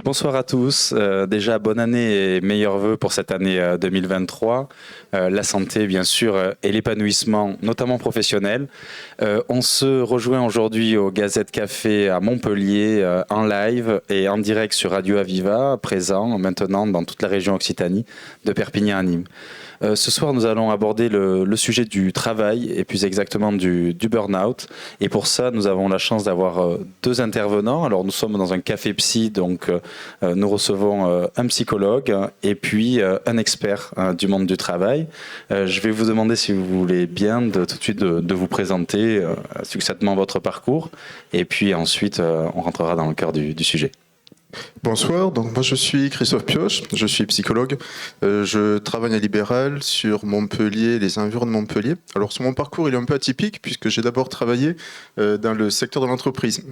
Bonsoir à tous. Déjà, bonne année et meilleurs vœux pour cette année 2023. La santé, bien sûr, et l'épanouissement, notamment professionnel. On se rejoint aujourd'hui au Gazette Café à Montpellier en live et en direct sur Radio Aviva, présent maintenant dans toute la région Occitanie, de Perpignan à Nîmes. Ce soir, nous allons aborder le sujet du travail et plus exactement du burn-out. Et pour ça, nous avons la chance d'avoir deux intervenants. Alors, nous sommes dans un café psy, donc nous recevons un psychologue et puis un expert du monde du travail. Je vais vous demander, si vous voulez bien, tout de suite de vous présenter succinctement votre parcours. Et puis ensuite, on rentrera dans le cœur du sujet. Bonsoir, donc moi je suis Christophe Pioche, je suis psychologue, je travaille à Libéral sur Montpellier, les environs de Montpellier. Alors sur mon parcours il est un peu atypique puisque j'ai d'abord travaillé dans le secteur de l'entreprise,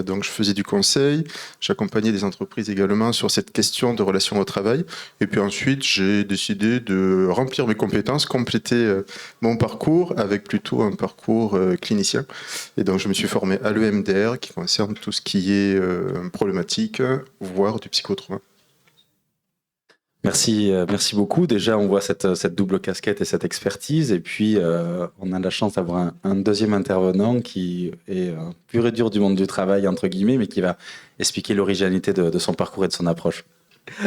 donc je faisais du conseil, j'accompagnais des entreprises également sur cette question de relation au travail et puis ensuite j'ai décidé de remplir mes compétences, compléter mon parcours avec plutôt un parcours clinicien et donc je me suis formé à l'EMDR qui concerne tout ce qui est problématique voire du psychotrauma. Merci beaucoup. Déjà, on voit cette double casquette et cette expertise. Et puis, on a la chance d'avoir un deuxième intervenant qui est pur et dur du monde du travail, entre guillemets, mais qui va expliquer l'originalité de son parcours et de son approche.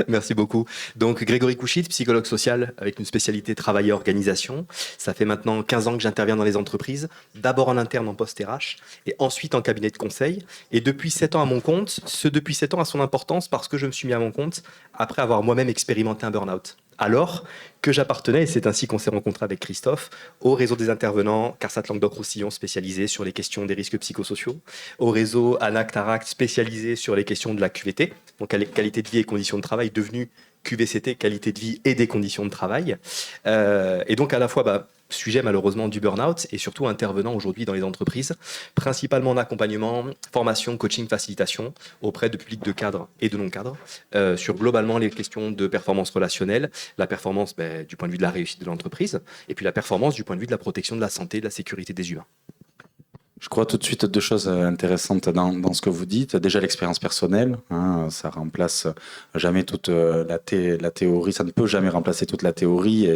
Merci beaucoup. Donc Grégory Couchit, psychologue social avec une spécialité travail et organisation. Ça fait maintenant 15 ans que j'interviens dans les entreprises, d'abord en interne en poste RH et ensuite en cabinet de conseil. Et depuis 7 ans à mon compte, depuis 7 ans a son importance parce que je me suis mis à mon compte après avoir moi-même expérimenté un burn-out. Alors que j'appartenais, et c'est ainsi qu'on s'est rencontré avec Christophe, au réseau des intervenants CARSAT Languedoc-Roussillon spécialisé sur les questions des risques psychosociaux, au réseau ANAC-TARAC spécialisé sur les questions de la QVT, donc qualité de vie et conditions de travail, devenu QVCT, qualité de vie et des conditions de travail. Et donc à la fois sujet malheureusement du burn-out et surtout intervenant aujourd'hui dans les entreprises, principalement en accompagnement, formation, coaching, facilitation auprès de publics de cadres et de non-cadres, sur globalement les questions de performance relationnelle, la performance du point de vue de la réussite de l'entreprise et puis la performance du point de vue de la protection de la santé et de la sécurité des humains. Je crois tout de suite deux choses intéressantes dans ce que vous dites. Déjà, l'expérience personnelle, ça remplace jamais toute la théorie, ça ne peut jamais remplacer toute la théorie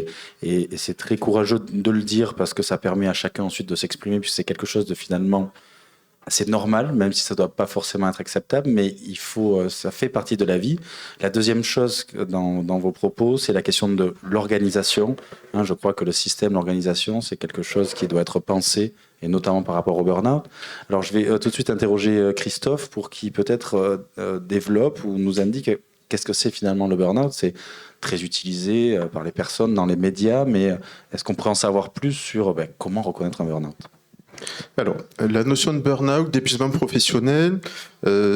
et c'est très courageux de le dire parce que ça permet à chacun ensuite de s'exprimer, puis c'est quelque chose de finalement assez normal, même si ça ne doit pas forcément être acceptable, mais ça fait partie de la vie. La deuxième chose dans vos propos, c'est la question de l'organisation. Je crois que le système, l'organisation, c'est quelque chose qui doit être pensé, et notamment par rapport au burn-out. Alors je vais tout de suite interroger Christophe pour qu'il peut-être développe ou nous indique qu'est-ce que c'est finalement le burn-out. C'est très utilisé par les personnes dans les médias, mais est-ce qu'on pourrait en savoir plus sur comment reconnaître un burn-out ? Alors, la notion de burn-out, d'épuisement professionnel,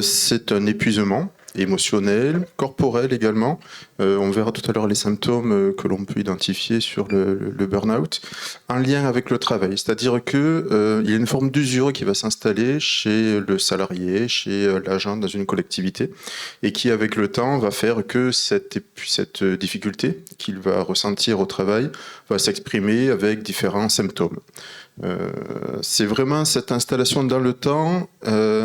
c'est un épuisement émotionnel, corporel également. On verra tout à l'heure les symptômes que l'on peut identifier sur le burn-out, en lien avec le travail. C'est-à-dire qu'il y a une forme d'usure qui va s'installer chez le salarié, chez l'agent dans une collectivité, et qui, avec le temps, va faire que cette difficulté qu'il va ressentir au travail va s'exprimer avec différents symptômes. C'est vraiment cette installation dans le temps,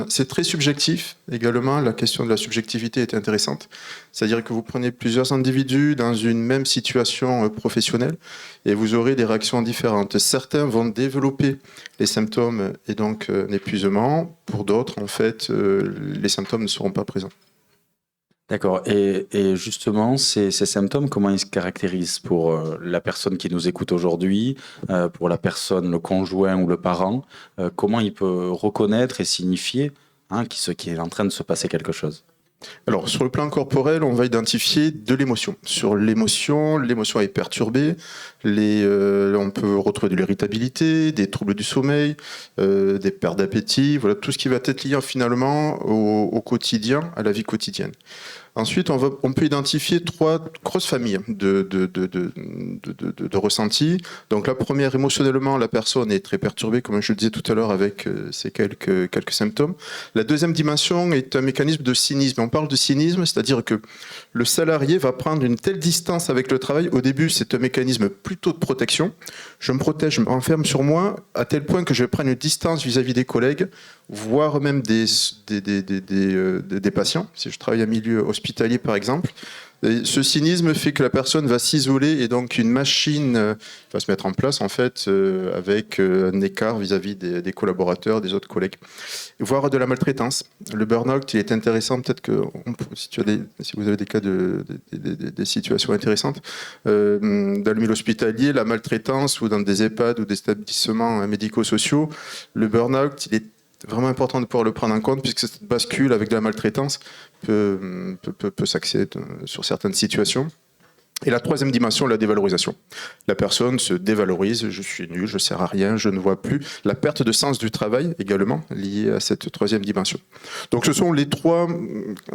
c'est très subjectif également, la question de la subjectivité est intéressante, c'est-à-dire que vous prenez plusieurs individus dans une même situation professionnelle et vous aurez des réactions différentes. Certains vont développer les symptômes et donc l'épuisement, pour d'autres en fait les symptômes ne seront pas présents. D'accord. Et justement, ces symptômes, comment ils se caractérisent pour la personne qui nous écoute aujourd'hui, pour la personne, le conjoint ou le parent, comment il peut reconnaître et signifier qu'il est en train de se passer quelque chose ? Alors, sur le plan corporel, on va identifier de l'émotion. Sur l'émotion est perturbée. On peut retrouver de l'irritabilité, des troubles du sommeil, des pertes d'appétit, voilà, tout ce qui va être lié finalement au quotidien, à la vie quotidienne. Ensuite, on peut identifier 3 grosses familles de ressentis. Donc la première, émotionnellement, la personne est très perturbée, comme je le disais tout à l'heure, avec ces quelques symptômes. La deuxième dimension est un mécanisme de cynisme. On parle de cynisme, c'est-à-dire que le salarié va prendre une telle distance avec le travail. Au début, c'est un mécanisme plutôt de protection. Je me protège, je me renferme sur moi, à tel point que je prends une distance vis-à-vis des collègues. voire même des patients, si je travaille en milieu hospitalier par exemple. Et ce cynisme fait que la personne va s'isoler et donc une machine va se mettre en place en fait avec un écart vis-à-vis des collaborateurs, des autres collègues, voire de la maltraitance. Le burn-out, il est intéressant, peut-être que si vous avez des cas des situations intéressantes, dans le milieu hospitalier, la maltraitance ou dans des EHPAD ou des établissements médico-sociaux, le burn-out, il est vraiment important de pouvoir le prendre en compte puisque cette bascule avec de la maltraitance peut s'accéder sur certaines situations. Et la troisième dimension, la dévalorisation. La personne se dévalorise, je suis nul, je ne sers à rien, je ne vois plus. La perte de sens du travail également liée à cette troisième dimension. Donc ce sont les trois,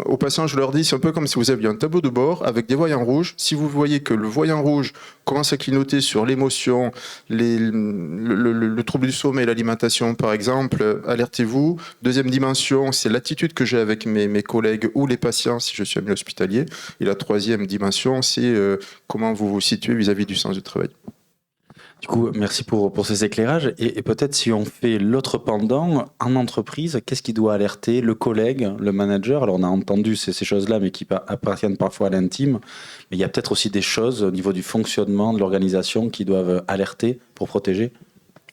aux patients je leur dis, c'est un peu comme si vous aviez un tableau de bord avec des voyants rouges. Si vous voyez que le voyant rouge commence à clignoter sur l'émotion, le trouble du sommeil et l'alimentation par exemple, alertez-vous. Deuxième dimension, c'est l'attitude que j'ai avec mes collègues ou les patients si je suis en milieu hospitalier. Et la troisième dimension, c'est comment vous vous situez vis-à-vis du sens du travail. Du coup, merci pour ces éclairages. Et peut-être si on fait l'autre pendant, en entreprise, qu'est-ce qui doit alerter le collègue, le manager? Alors on a entendu ces choses-là, mais qui appartiennent parfois à l'intime. Mais il y a peut-être aussi des choses au niveau du fonctionnement de l'organisation qui doivent alerter pour protéger.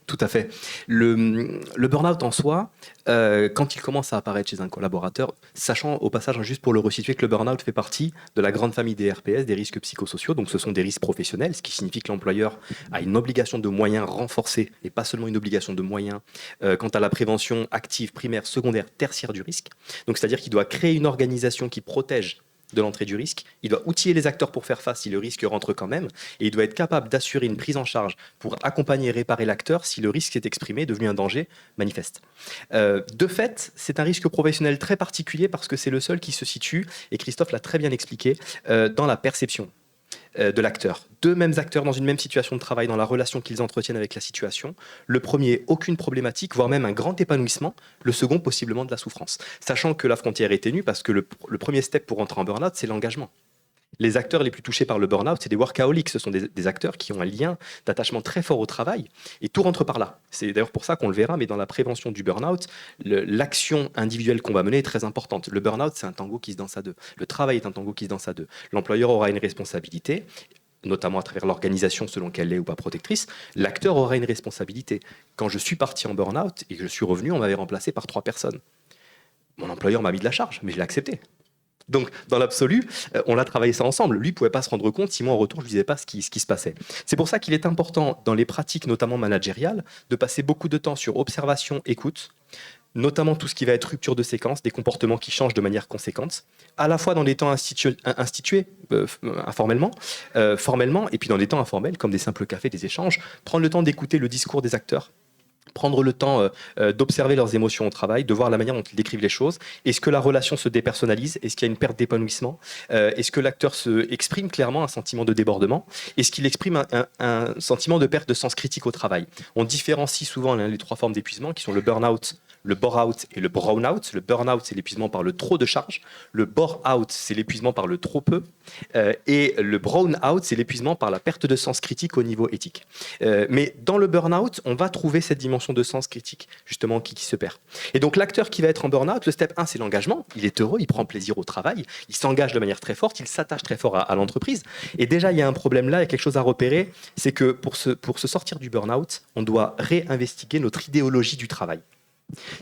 Tout à fait. Le burn-out en soi, quand il commence à apparaître chez un collaborateur, sachant au passage, juste pour le resituer, que le burn-out fait partie de la grande famille des RPS, des risques psychosociaux, donc ce sont des risques professionnels, ce qui signifie que l'employeur a une obligation de moyens renforcée, et pas seulement une obligation de moyens, quant à la prévention active, primaire, secondaire, tertiaire du risque. Donc c'est-à-dire qu'il doit créer une organisation qui protège de l'entrée du risque, il doit outiller les acteurs pour faire face si le risque rentre quand même, et il doit être capable d'assurer une prise en charge pour accompagner et réparer l'acteur si le risque s'est exprimé, devenu un danger manifeste. De fait, c'est un risque professionnel très particulier parce que c'est le seul qui se situe, et Christophe l'a très bien expliqué, dans la perception de l'acteur. Deux mêmes acteurs dans une même situation de travail, dans la relation qu'ils entretiennent avec la situation. Le premier, aucune problématique, voire même un grand épanouissement. Le second, possiblement de la souffrance. Sachant que la frontière est ténue parce que le premier step pour entrer en burn-out, c'est l'engagement. Les acteurs les plus touchés par le burn-out, c'est des workaholics. Ce sont des acteurs qui ont un lien d'attachement très fort au travail. Et tout rentre par là. C'est d'ailleurs pour ça qu'on le verra, mais dans la prévention du burn-out, l'action individuelle qu'on va mener est très importante. Le burn-out, c'est un tango qui se danse à deux. Le travail est un tango qui se danse à deux. L'employeur aura une responsabilité, notamment à travers l'organisation selon qu'elle est ou pas protectrice. L'acteur aura une responsabilité. Quand je suis parti en burn-out et que je suis revenu, on m'avait remplacé par 3 personnes. Mon employeur m'a mis de la charge, mais je l'ai accepté. Donc, dans l'absolu, on a travaillé ça ensemble. Lui ne pouvait pas se rendre compte si moi, en retour, je ne lui disais pas ce qui se passait. C'est pour ça qu'il est important, dans les pratiques, notamment managériales, de passer beaucoup de temps sur observation, écoute, notamment tout ce qui va être rupture de séquence, des comportements qui changent de manière conséquente, à la fois dans les temps institués formellement, et puis dans les temps informels, comme des simples cafés, des échanges, prendre le temps d'écouter le discours des acteurs, prendre le temps d'observer leurs émotions au travail, de voir la manière dont ils décrivent les choses. Est-ce que la relation se dépersonnalise? Est-ce qu'il y a une perte d'épanouissement? Est-ce que l'acteur se exprime clairement un sentiment de débordement? Est-ce qu'il exprime un sentiment de perte de sens critique au travail? On différencie souvent les 3 formes d'épuisement qui sont le burn-out, le bore-out et le brown-out. Le burn-out, c'est l'épuisement par le trop de charge. Le bore-out, c'est l'épuisement par le trop peu. Et le brown-out, c'est l'épuisement par la perte de sens critique au niveau éthique. Mais dans le burn-out, on va trouver cette dimension de sens critique, justement, qui se perd. Et donc, l'acteur qui va être en burn-out, le step 1, c'est l'engagement. Il est heureux, il prend plaisir au travail, il s'engage de manière très forte, il s'attache très fort à l'entreprise. Et déjà, il y a un problème là, il y a quelque chose à repérer, c'est que pour se sortir du burn-out, on doit réinvestiguer notre idéologie du travail.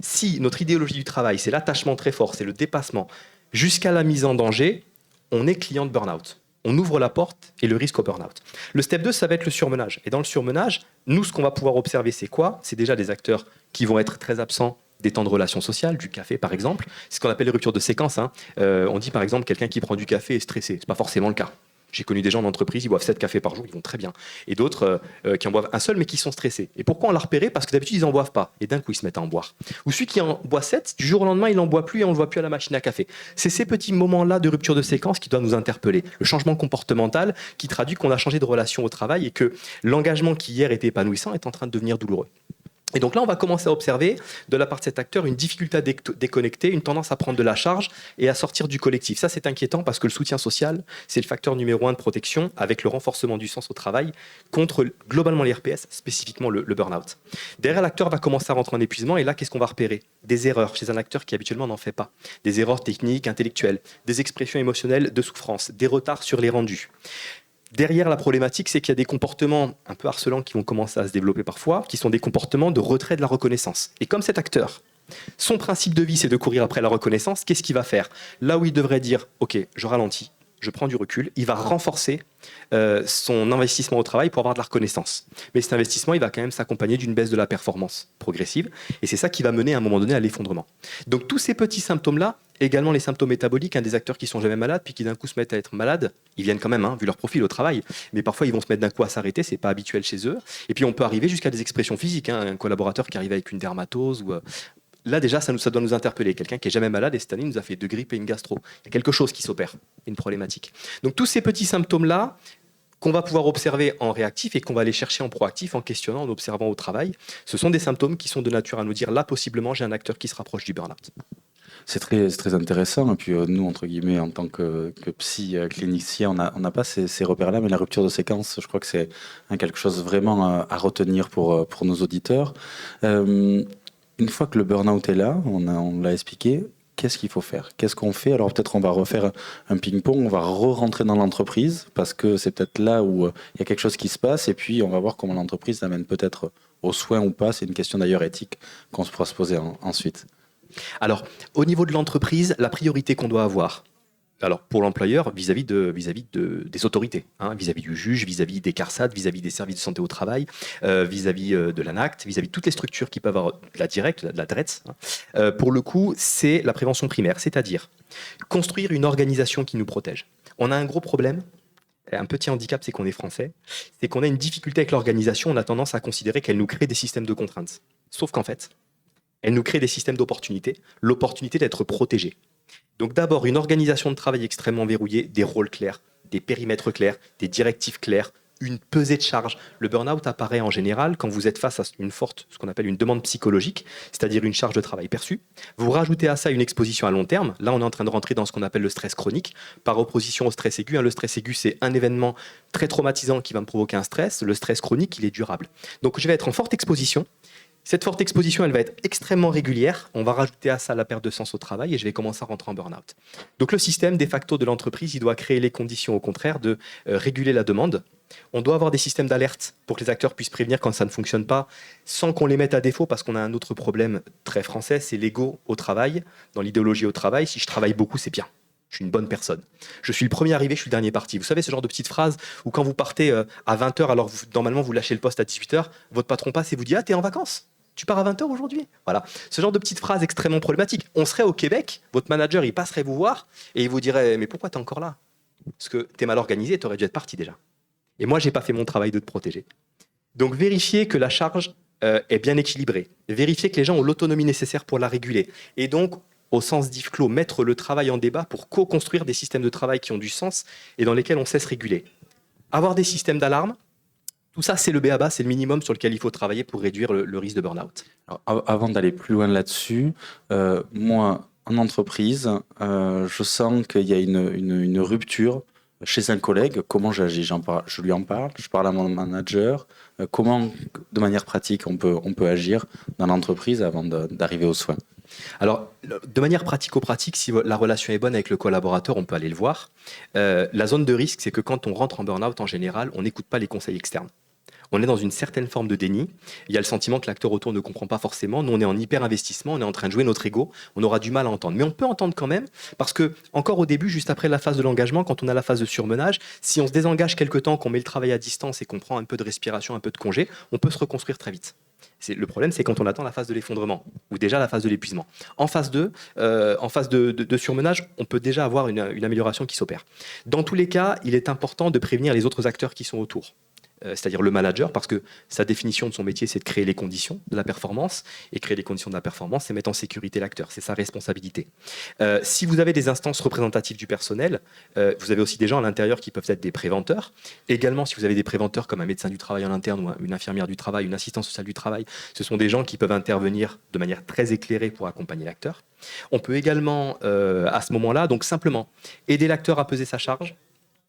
Si notre idéologie du travail, c'est l'attachement très fort, c'est le dépassement, jusqu'à la mise en danger, on est client de burn-out. On ouvre la porte et le risque au burn-out. Le step 2, ça va être le surmenage. Et dans le surmenage, nous, ce qu'on va pouvoir observer, c'est quoi? C'est déjà des acteurs qui vont être très absents des temps de relations sociales, du café par exemple. C'est ce qu'on appelle les ruptures de séquence. On dit par exemple quelqu'un qui prend du café est stressé. C'est pas forcément le cas. J'ai connu des gens en entreprise, ils boivent 7 cafés par jour, ils vont très bien. Et d'autres qui en boivent un seul, mais qui sont stressés. Et pourquoi on l'a repéré? Parce que d'habitude, ils n'en boivent pas. Et d'un coup, ils se mettent à en boire. Ou celui qui en boit 7, du jour au lendemain, il n'en boit plus et on ne le voit plus à la machine à café. C'est ces petits moments-là de rupture de séquence qui doivent nous interpeller. Le changement comportemental qui traduit qu'on a changé de relation au travail et que l'engagement qui hier était épanouissant est en train de devenir douloureux. Et donc là, on va commencer à observer de la part de cet acteur une difficulté à déconnecter, une tendance à prendre de la charge et à sortir du collectif. Ça, c'est inquiétant parce que le soutien social, c'est le facteur numéro 1 de protection avec le renforcement du sens au travail contre globalement les RPS, spécifiquement le burn-out. Derrière, l'acteur va commencer à rentrer en épuisement et là, qu'est-ce qu'on va repérer? Des erreurs chez un acteur qui habituellement n'en fait pas. Des erreurs techniques, intellectuelles, des expressions émotionnelles de souffrance, des retards sur les rendus. Derrière la problématique, c'est qu'il y a des comportements un peu harcelants qui vont commencer à se développer parfois, qui sont des comportements de retrait de la reconnaissance. Et comme cet acteur, son principe de vie, c'est de courir après la reconnaissance, qu'est-ce qu'il va faire? Là où il devrait dire « Ok, je ralentis, je prends du recul », il va renforcer son investissement au travail pour avoir de la reconnaissance. Mais cet investissement, il va quand même s'accompagner d'une baisse de la performance progressive. Et c'est ça qui va mener à un moment donné à l'effondrement. Donc tous ces petits symptômes-là, également les symptômes métaboliques, des acteurs qui sont jamais malades, puis qui d'un coup se mettent à être malades, ils viennent quand même, vu leur profil au travail, mais parfois ils vont se mettre d'un coup à s'arrêter, c'est pas habituel chez eux. Et puis on peut arriver jusqu'à des expressions physiques, un collaborateur qui arrive avec une dermatose ou... Là déjà, ça doit nous interpeller. Quelqu'un qui est jamais malade et cette année il nous a fait 2 grippes et une gastro. Il y a quelque chose qui s'opère, une problématique. Donc tous ces petits symptômes-là, qu'on va pouvoir observer en réactif et qu'on va aller chercher en proactif, en questionnant, en observant au travail, ce sont des symptômes qui sont de nature à nous dire, là possiblement j'ai un acteur qui se rapproche du burn-out. C'est très intéressant. Et puis nous, entre guillemets, en tant que psy clinicien, on n'a pas ces repères-là, mais la rupture de séquence, je crois que c'est quelque chose vraiment à retenir pour nos auditeurs. Une fois que le burn-out est là, on l'a expliqué, qu'est-ce qu'il faut faire? Qu'est-ce qu'on fait? Alors peut-être on va refaire un ping-pong, on va re-rentrer dans l'entreprise, parce que c'est peut-être là où il y a quelque chose qui se passe, et puis on va voir comment l'entreprise l'amène peut-être aux soins ou pas. C'est une question d'ailleurs éthique qu'on se pourra se poser ensuite. Alors, au niveau de l'entreprise, la priorité qu'on doit avoir, alors pour l'employeur, vis-à-vis des autorités, vis-à-vis du juge, vis-à-vis des CARSAT, vis-à-vis des services de santé au travail, vis-à-vis de l'ANACT, vis-à-vis de toutes les structures qui peuvent avoir de la directe, de la DRETS, pour le coup, c'est la prévention primaire, c'est-à-dire construire une organisation qui nous protège. On a un gros problème, un petit handicap, c'est qu'on est français, c'est qu'on a une difficulté avec l'organisation, on a tendance à considérer qu'elle nous crée des systèmes de contraintes. Sauf qu'en fait, elle nous crée des systèmes d'opportunité, l'opportunité d'être protégé. Donc d'abord, une organisation de travail extrêmement verrouillée, des rôles clairs, des périmètres clairs, des directives claires, une pesée de charge. Le burn-out apparaît en général quand vous êtes face à ce qu'on appelle une demande psychologique, c'est-à-dire une charge de travail perçue. Vous rajoutez à ça une exposition à long terme. Là, on est en train de rentrer dans ce qu'on appelle le stress chronique, par opposition au stress aigu. Le stress aigu, c'est un événement très traumatisant qui va me provoquer un stress. Le stress chronique, il est durable. Donc je vais être en forte exposition. Cette forte exposition, elle va être extrêmement régulière. On va rajouter à ça la perte de sens au travail et je vais commencer à rentrer en burn-out. Donc le système, de facto, de l'entreprise, il doit créer les conditions, au contraire, de réguler la demande. On doit avoir des systèmes d'alerte pour que les acteurs puissent prévenir quand ça ne fonctionne pas, sans qu'on les mette à défaut, parce qu'on a un autre problème très français, c'est l'ego au travail. Dans l'idéologie au travail, si je travaille beaucoup, c'est bien. Je suis une bonne personne. Je suis le premier arrivé, je suis le dernier parti. Vous savez, ce genre de petite phrase où quand vous partez à 20h, alors normalement vous lâchez le poste à 18h, votre patron passe et vous dit « Ah, t'es en vacances ? Tu pars à 20h aujourd'hui ?» Voilà. Ce genre de petites phrases extrêmement problématiques. On serait au Québec, votre manager, il passerait vous voir et il vous dirait « Mais pourquoi t'es encore là ? Parce que t'es mal organisé, t'aurais dû être parti déjà. Et moi, j'ai pas fait mon travail de te protéger. » Donc, vérifier que la charge est bien équilibrée. Vérifier que les gens ont l'autonomie nécessaire pour la réguler. Et donc, au sens d'Yves Clos, mettre le travail en débat pour co-construire des systèmes de travail qui ont du sens et dans lesquels on sait se réguler. Avoir des systèmes d'alarme, tout ça, c'est le b.a.-ba, c'est le minimum sur lequel il faut travailler pour réduire le risque de burn-out. Alors, avant d'aller plus loin là-dessus, moi, en entreprise, je sens qu'il y a une rupture chez un collègue. Comment j'agis? Je lui en parle, je parle à mon manager. Comment, de manière pratique, on peut agir dans l'entreprise avant d'arriver aux soins? Alors, de manière pratico-pratique, si la relation est bonne avec le collaborateur, on peut aller le voir. La zone de risque, c'est que quand on rentre en burn-out, en général, on n'écoute pas les conseils externes. On est dans une certaine forme de déni. Il y a le sentiment que l'acteur autour ne comprend pas forcément. Nous, on est en hyper-investissement, on est en train de jouer notre ego. On aura du mal à entendre. Mais on peut entendre quand même, parce que, encore au début, juste après la phase de l'engagement, quand on a la phase de surmenage, si on se désengage quelque temps, qu'on met le travail à distance et qu'on prend un peu de respiration, un peu de congé, on peut se reconstruire très vite. Le problème, c'est quand on attend la phase de l'effondrement, ou déjà la phase de l'épuisement. En phase 2, en phase de surmenage, on peut déjà avoir une amélioration qui s'opère. Dans tous les cas, il est important de prévenir les autres acteurs qui sont autour. c'est-à-dire le manager, parce que sa définition de son métier, c'est de créer les conditions de la performance, et créer les conditions de la performance, c'est mettre en sécurité l'acteur, c'est sa responsabilité. Si vous avez des instances représentatives du personnel, vous avez aussi des gens à l'intérieur qui peuvent être des préventeurs. Également, si vous avez des préventeurs comme un médecin du travail en interne ou une infirmière du travail, une assistante sociale du travail, ce sont des gens qui peuvent intervenir de manière très éclairée pour accompagner l'acteur. On peut également, à ce moment-là, donc simplement aider l'acteur à peser sa charge.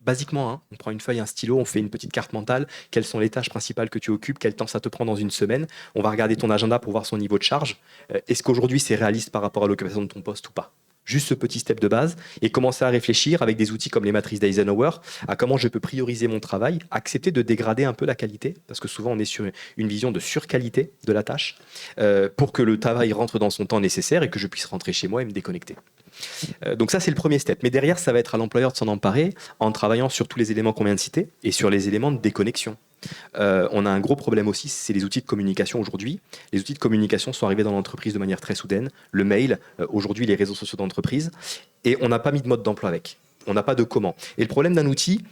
Basiquement, hein, on prend une feuille, un stylo, on fait une petite carte mentale. Quelles sont les tâches principales que tu occupes? Quel temps ça te prend dans une semaine? On va regarder ton agenda pour voir son niveau de charge. Est-ce qu'aujourd'hui, c'est réaliste par rapport à l'occupation de ton poste ou pas? Juste ce petit step de base et commencer à réfléchir avec des outils comme les matrices d'Eisenhower à comment je peux prioriser mon travail, accepter de dégrader un peu la qualité, parce que souvent on est sur une vision de surqualité de la tâche, pour que le travail rentre dans son temps nécessaire et que je puisse rentrer chez moi et me déconnecter. Donc ça, c'est le premier step. Mais derrière, ça va être à l'employeur de s'en emparer en travaillant sur tous les éléments qu'on vient de citer et sur les éléments de déconnexion. On a un gros problème aussi, c'est les outils de communication aujourd'hui. Les outils de communication sont arrivés dans l'entreprise de manière très soudaine. Le mail, aujourd'hui les réseaux sociaux d'entreprise, et on n'a pas mis de mode d'emploi avec. On n'a pas de comment. Et le problème d'un outil,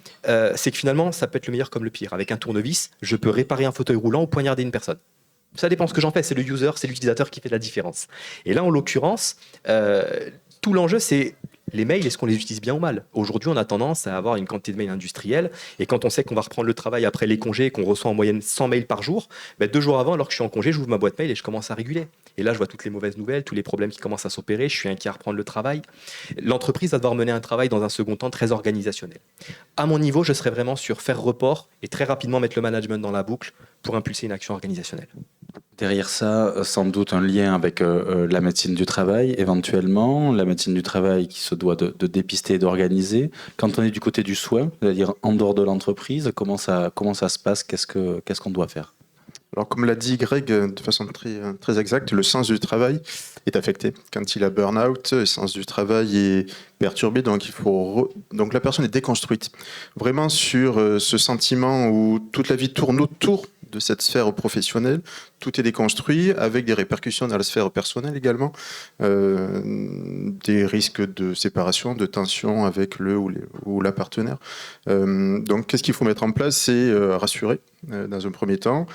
c'est que finalement, ça peut être le meilleur comme le pire. Avec un tournevis, je peux réparer un fauteuil roulant ou poignarder une personne. Ça dépend ce que j'en fais, c'est le user, c'est l'utilisateur qui fait la différence. Et là, en l'occurrence, tout l'enjeu, c'est les mails, est-ce qu'on les utilise bien ou mal? Aujourd'hui, on a tendance à avoir une quantité de mails industriels, et quand on sait qu'on va reprendre le travail après les congés et qu'on reçoit en moyenne 100 mails par jour, 2 jours avant, alors que je suis en congé, j'ouvre ma boîte mail et je commence à réguler. Et là, je vois toutes les mauvaises nouvelles, tous les problèmes qui commencent à s'opérer, je suis inquiet à reprendre le travail. L'entreprise va devoir mener un travail dans un second temps très organisationnel. À mon niveau, je serais vraiment sur faire report et très rapidement mettre le management dans la boucle pour impulser une action organisationnelle. Derrière ça, sans doute un lien avec la médecine du travail, éventuellement, la médecine du travail qui se doit de dépister et d'organiser. Quand on est du côté du soin, c'est-à-dire en dehors de l'entreprise, comment ça se passe? Qu'est-ce qu'on doit faire? Alors, comme l'a dit Greg de façon très exacte, le sens du travail est affecté. Quand il a burn-out, le sens du travail est perturbé, donc donc la personne est déconstruite. Vraiment sur ce sentiment où toute la vie tourne autour de cette sphère professionnelle, tout est déconstruit avec des répercussions dans la sphère personnelle également, des risques de séparation, de tension avec le ou la partenaire. Donc qu'est-ce qu'il faut mettre en place? C'est rassurer dans un premier temps,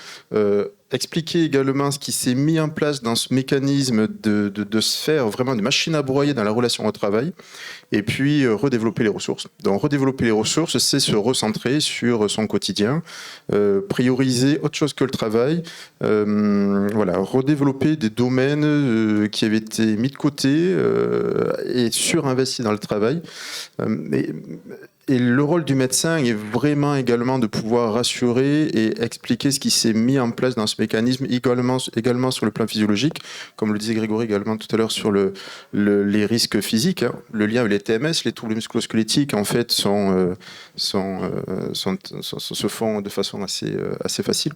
expliquer également ce qui s'est mis en place dans ce mécanisme de sphère, vraiment de machine à broyer dans la relation au travail, et puis redévelopper les ressources. Donc redévelopper les ressources, c'est se recentrer sur son quotidien, prioriser autre chose que le travail, voilà, redévelopper des domaines qui avaient été mis de côté et surinvestis dans le travail. Et le rôle du médecin est vraiment également de pouvoir rassurer et expliquer ce qui s'est mis en place dans ce mécanisme, également sur le plan physiologique, comme le disait Grégory également tout à l'heure sur les risques physiques. Hein. Le lien avec les TMS, les troubles musculo-squelettiques, en fait, se font de façon assez facile.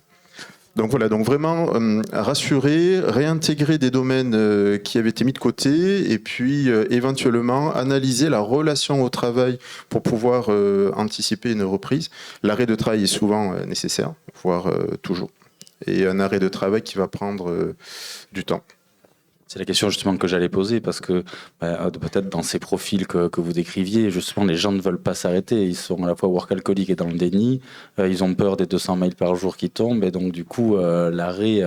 Donc voilà, donc vraiment rassurer, réintégrer des domaines qui avaient été mis de côté et puis éventuellement analyser la relation au travail pour pouvoir anticiper une reprise. L'arrêt de travail est souvent nécessaire, voire toujours. Et un arrêt de travail qui va prendre du temps. C'est la question justement que j'allais poser parce que peut-être dans ces profils que vous décriviez, justement les gens ne veulent pas s'arrêter. Ils sont à la fois workaholiques et dans le déni. Ils ont peur des 200 mails par jour qui tombent et donc du coup l'arrêt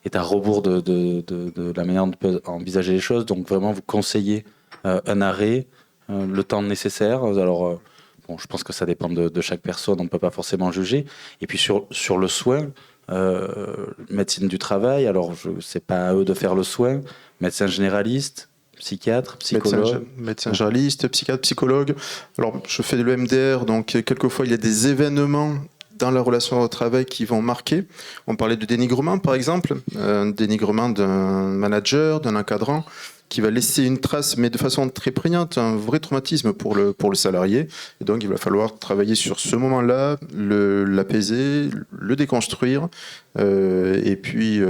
est à rebours de la manière de envisager les choses. Donc vraiment vous conseillez un arrêt, le temps nécessaire. Alors bon, je pense que ça dépend de chaque personne, on ne peut pas forcément juger. Et puis sur le soin. Médecine du travail, alors c'est pas à eux de faire le soin, médecin généraliste, psychiatre, psychologue. Médecin généraliste, psychiatre, psychologue. Alors je fais de l'EMDR, donc quelquefois il y a des événements dans la relation au travail qui vont marquer. On parlait de dénigrement par exemple, un dénigrement d'un manager, d'un encadrant, qui va laisser une trace, mais de façon très prégnante, un vrai traumatisme pour le salarié. Et donc, il va falloir travailler sur ce moment-là, l'apaiser, le déconstruire, et puis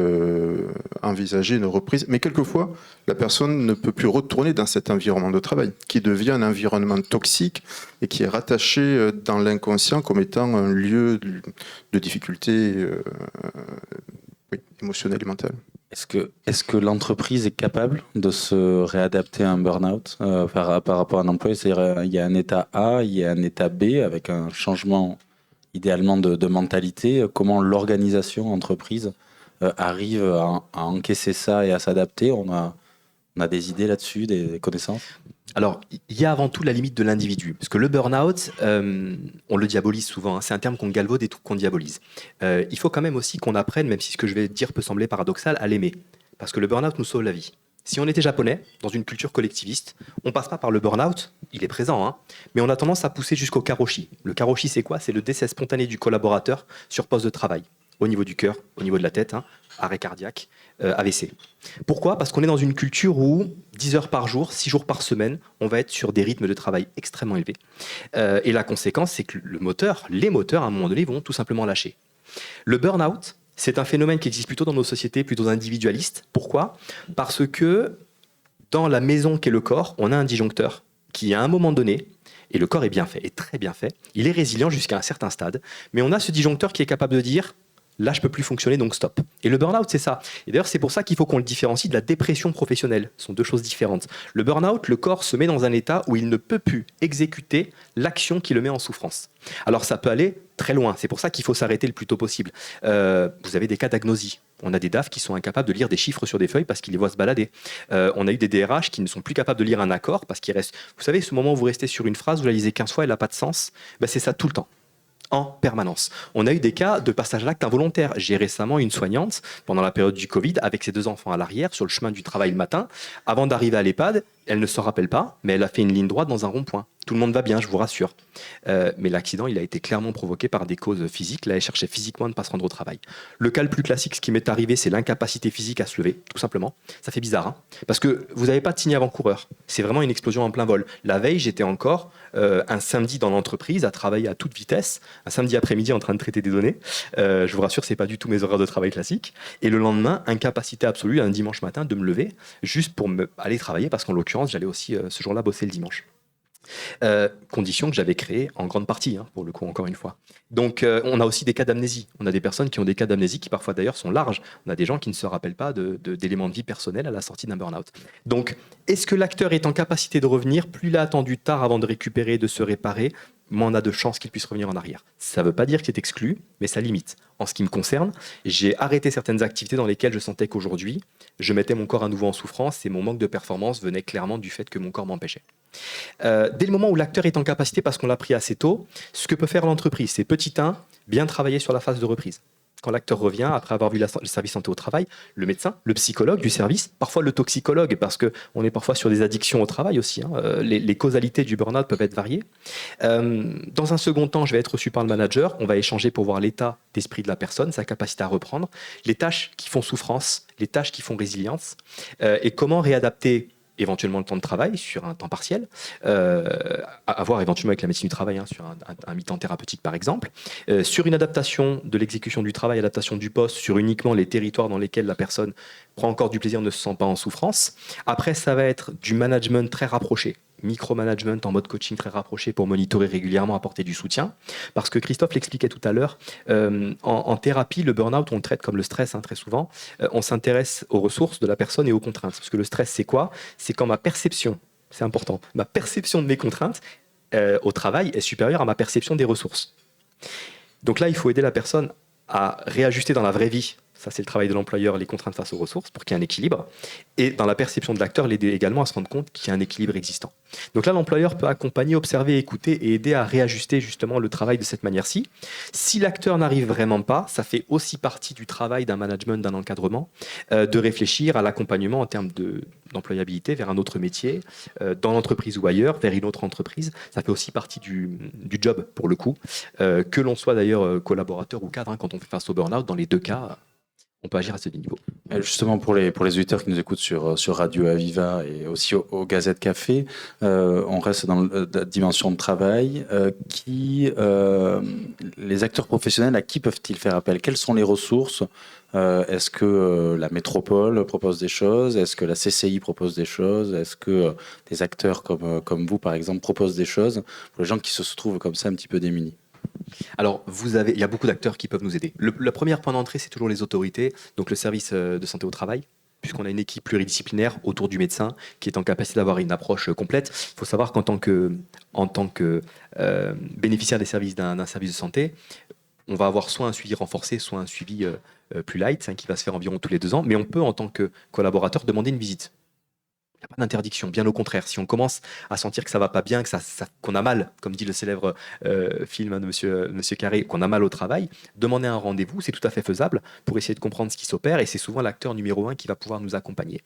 envisager une reprise. Mais quelquefois, la personne ne peut plus retourner dans cet environnement de travail, qui devient un environnement toxique et qui est rattaché dans l'inconscient comme étant un lieu de difficulté émotionnelle et mentale. Est-ce que l'entreprise est capable de se réadapter à un burn-out par rapport à un employé? C'est-à-dire il y a un état A, il y a un état B avec un changement idéalement de mentalité. Comment l'organisation entreprise arrive à encaisser ça et à s'adapter? On a des idées là-dessus, des connaissances? Alors, il y a avant tout la limite de l'individu. Parce que le burn-out, on le diabolise souvent. Hein, c'est un terme qu'on galvaude et qu'on diabolise. Il faut quand même aussi qu'on apprenne, même si ce que je vais dire peut sembler paradoxal, à l'aimer. Parce que le burn-out nous sauve la vie. Si on était japonais, dans une culture collectiviste, on passe pas par le burn-out, il est présent, hein, mais on a tendance à pousser jusqu'au karoshi. Le karoshi, c'est quoi? C'est le décès spontané du collaborateur sur poste de travail, au niveau du cœur, au niveau de la tête, hein, arrêt cardiaque, AVC. Pourquoi? Parce qu'on est dans une culture où 10 heures par jour, 6 jours par semaine, on va être sur des rythmes de travail extrêmement élevés. Et la conséquence, c'est que les moteurs, à un moment donné, vont tout simplement lâcher. Le burn-out, c'est un phénomène qui existe plutôt dans nos sociétés, plutôt individualistes. Pourquoi? Parce que dans la maison qu'est le corps, on a un disjoncteur qui, à un moment donné, et le corps est bien fait, est très bien fait, il est résilient jusqu'à un certain stade, mais on a ce disjoncteur qui est capable de dire là, je peux plus fonctionner, donc stop. Et le burn-out, c'est ça. Et d'ailleurs, c'est pour ça qu'il faut qu'on le différencie de la dépression professionnelle. Ce sont deux choses différentes. Le burn-out, le corps se met dans un état où il ne peut plus exécuter l'action qui le met en souffrance. Alors, ça peut aller très loin. C'est pour ça qu'il faut s'arrêter le plus tôt possible. Vous avez des cas d'agnosie. On a des DAF qui sont incapables de lire des chiffres sur des feuilles parce qu'ils les voient se balader. On a eu des DRH qui ne sont plus capables de lire un accord parce qu'ils restent... Vous savez, ce moment où vous restez sur une phrase, vous la lisez 15 fois, elle n'a pas de sens, ben, c'est ça tout le temps. En permanence. On a eu des cas de passage à l'acte involontaire. J'ai récemment une soignante, pendant la période du Covid, avec ses 2 enfants à l'arrière, sur le chemin du travail le matin. Avant d'arriver à l'EHPAD, elle ne s'en rappelle pas, mais elle a fait une ligne droite dans un rond-point. Tout le monde va bien, je vous rassure. Mais l'accident, il a été clairement provoqué par des causes physiques. Là, elle cherchait physiquement à ne pas se rendre au travail. Le cas le plus classique, ce qui m'est arrivé, c'est l'incapacité physique à se lever, tout simplement. Ça fait bizarre, hein, parce que vous n'avez pas de signe avant-coureur. C'est vraiment une explosion en plein vol. La veille, j'étais encore un samedi dans l'entreprise, à travailler à toute vitesse, un samedi après-midi en train de traiter des données. Je vous rassure, c'est pas du tout mes horaires de travail classiques. Et le lendemain, incapacité absolue, un dimanche matin, de me lever, juste pour aller travailler, parce qu'en l'occurrence, j'allais aussi ce jour-là bosser le dimanche. Condition que j'avais créée en grande partie, hein, pour le coup, encore une fois. Donc, on a aussi des cas d'amnésie. On a des personnes qui ont des cas d'amnésie qui, parfois d'ailleurs, sont larges. On a des gens qui ne se rappellent pas d'éléments de vie personnels à la sortie d'un burn-out. Donc, est-ce que l'acteur est en capacité de revenir? Plus il a attendu tard avant de récupérer, de se réparer, moins on a de chances qu'il puisse revenir en arrière. Ça ne veut pas dire que c'est exclu, mais ça limite. En ce qui me concerne, j'ai arrêté certaines activités dans lesquelles je sentais qu'aujourd'hui, je mettais mon corps à nouveau en souffrance et mon manque de performance venait clairement du fait que mon corps m'empêchait. Dès le moment où l'acteur est en capacité, parce qu'on l'a pris assez tôt, ce que peut faire l'entreprise, c'est petit 1, bien travailler sur la phase de reprise. Quand l'acteur revient, après avoir vu le service santé au travail, le médecin, le psychologue du service, parfois le toxicologue, parce qu'on est parfois sur des addictions au travail aussi. Hein. Les causalités du burn-out peuvent être variées. Dans un second temps, je vais être reçu par le manager. On va échanger pour voir l'état d'esprit de la personne, sa capacité à reprendre, les tâches qui font souffrance, les tâches qui font résilience, et comment réadapter éventuellement le temps de travail sur un temps partiel, à voir éventuellement avec la médecine du travail, hein, sur un mi-temps thérapeutique par exemple, sur une adaptation de l'exécution du travail, adaptation du poste, sur uniquement les territoires dans lesquels la personne prend encore du plaisir, ne se sent pas en souffrance. Après, ça va être du management très rapproché, micromanagement en mode coaching très rapproché pour monitorer régulièrement, apporter du soutien. Parce que Christophe l'expliquait tout à l'heure, en thérapie, le burn-out, on le traite comme le stress, hein, très souvent. On s'intéresse aux ressources de la personne et aux contraintes. Parce que le stress, c'est quoi? C'est quand ma perception, c'est important, ma perception de mes contraintes au travail est supérieure à ma perception des ressources. Donc là, il faut aider la personne à réajuster dans la vraie vie. Ça, c'est le travail de l'employeur, les contraintes face aux ressources, pour qu'il y ait un équilibre. Et dans la perception de l'acteur, l'aider également à se rendre compte qu'il y a un équilibre existant. Donc là, l'employeur peut accompagner, observer, écouter et aider à réajuster justement le travail de cette manière-ci. Si l'acteur n'arrive vraiment pas, ça fait aussi partie du travail d'un management, d'un encadrement, de réfléchir à l'accompagnement en termes d'employabilité vers un autre métier, dans l'entreprise ou ailleurs, vers une autre entreprise. Ça fait aussi partie du job, pour le coup. Que l'on soit d'ailleurs collaborateur ou cadre, hein, quand on fait face au burn-out, dans les deux cas, on peut agir à ce niveau. Justement, pour les auditeurs qui nous écoutent sur Radio Aviva et aussi au Gazette Café, on reste dans la dimension de travail. Les acteurs professionnels, à qui peuvent-ils faire appel? Quelles sont les ressources? Est-ce que la métropole propose des choses? Est-ce que la CCI propose des choses? Est-ce que des acteurs comme vous, par exemple, proposent des choses pour les gens qui se trouvent comme ça un petit peu démunis? Alors, il y a beaucoup d'acteurs qui peuvent nous aider. Le premier point d'entrée, c'est toujours les autorités, donc le service de santé au travail, puisqu'on a une équipe pluridisciplinaire autour du médecin qui est en capacité d'avoir une approche complète. Il faut savoir qu'en tant que bénéficiaire des services d'un service de santé, on va avoir soit un suivi renforcé, soit un suivi plus light, qui va se faire environ tous les 2 ans, mais on peut, en tant que collaborateur, demander une visite. Il n'y a pas d'interdiction, bien au contraire. Si on commence à sentir que ça ne va pas bien, qu'on a mal, comme dit le célèbre film de Monsieur Carré, qu'on a mal au travail, demander un rendez-vous, c'est tout à fait faisable pour essayer de comprendre ce qui s'opère, et c'est souvent l'acteur numéro 1 qui va pouvoir nous accompagner.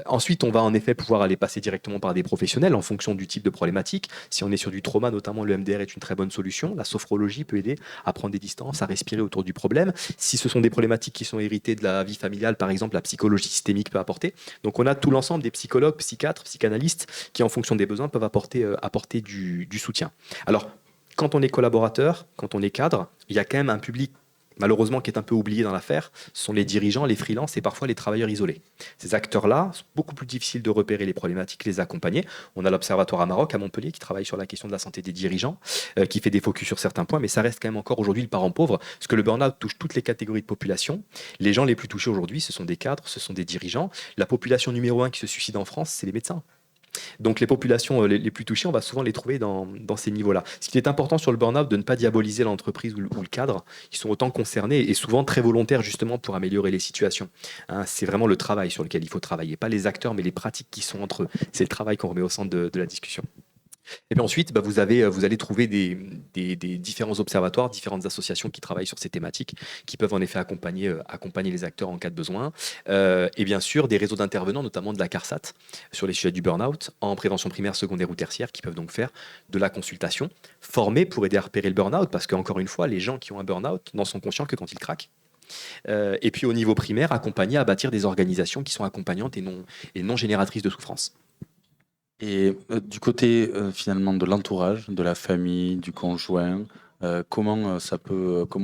Ensuite, on va en effet pouvoir aller passer directement par des professionnels en fonction du type de problématique. Si on est sur du trauma, notamment, le MDR est une très bonne solution. La sophrologie peut aider à prendre des distances, à respirer autour du problème. Si ce sont des problématiques qui sont héritées de la vie familiale, par exemple, la psychologie systémique peut apporter. Donc on a tout l'ensemble des psychologues, psychiatres, psychanalystes qui, en fonction des besoins, peuvent apporter du soutien. Alors, quand on est collaborateur, quand on est cadre, il y a quand même un public malheureusement qui est un peu oublié dans l'affaire, ce sont les dirigeants, les freelances et parfois les travailleurs isolés. Ces acteurs-là, c'est beaucoup plus difficile de repérer les problématiques, les accompagner. On a l'Observatoire à Maroc, à Montpellier, qui travaille sur la question de la santé des dirigeants, qui fait des focus sur certains points, mais ça reste quand même encore aujourd'hui le parent pauvre, parce que le burn-out touche toutes les catégories de population. Les gens les plus touchés aujourd'hui, ce sont des cadres, ce sont des dirigeants. La population numéro 1 qui se suicide en France, c'est les médecins. Donc les populations les plus touchées, on va souvent les trouver dans ces niveaux-là. Ce qui est important sur le burn-out, de ne pas diaboliser l'entreprise ou le cadre, qui sont autant concernés et souvent très volontaires justement pour améliorer les situations. C'est vraiment le travail sur lequel il faut travailler, pas les acteurs mais les pratiques qui sont entre eux. C'est le travail qu'on remet au centre de la discussion. Et puis ensuite, vous allez trouver des différents observatoires, différentes associations qui travaillent sur ces thématiques, qui peuvent en effet accompagner les acteurs en cas de besoin. Et bien sûr, des réseaux d'intervenants, notamment de la CARSAT, sur les sujets du burn-out, en prévention primaire, secondaire ou tertiaire, qui peuvent donc faire de la consultation, formés pour aider à repérer le burn-out, parce qu'encore une fois, les gens qui ont un burn-out n'en sont conscients que quand ils craquent. Et puis au niveau primaire, accompagner à bâtir des organisations qui sont accompagnantes et non génératrices de souffrance. Et du côté finalement de l'entourage, de la famille, du conjoint, comment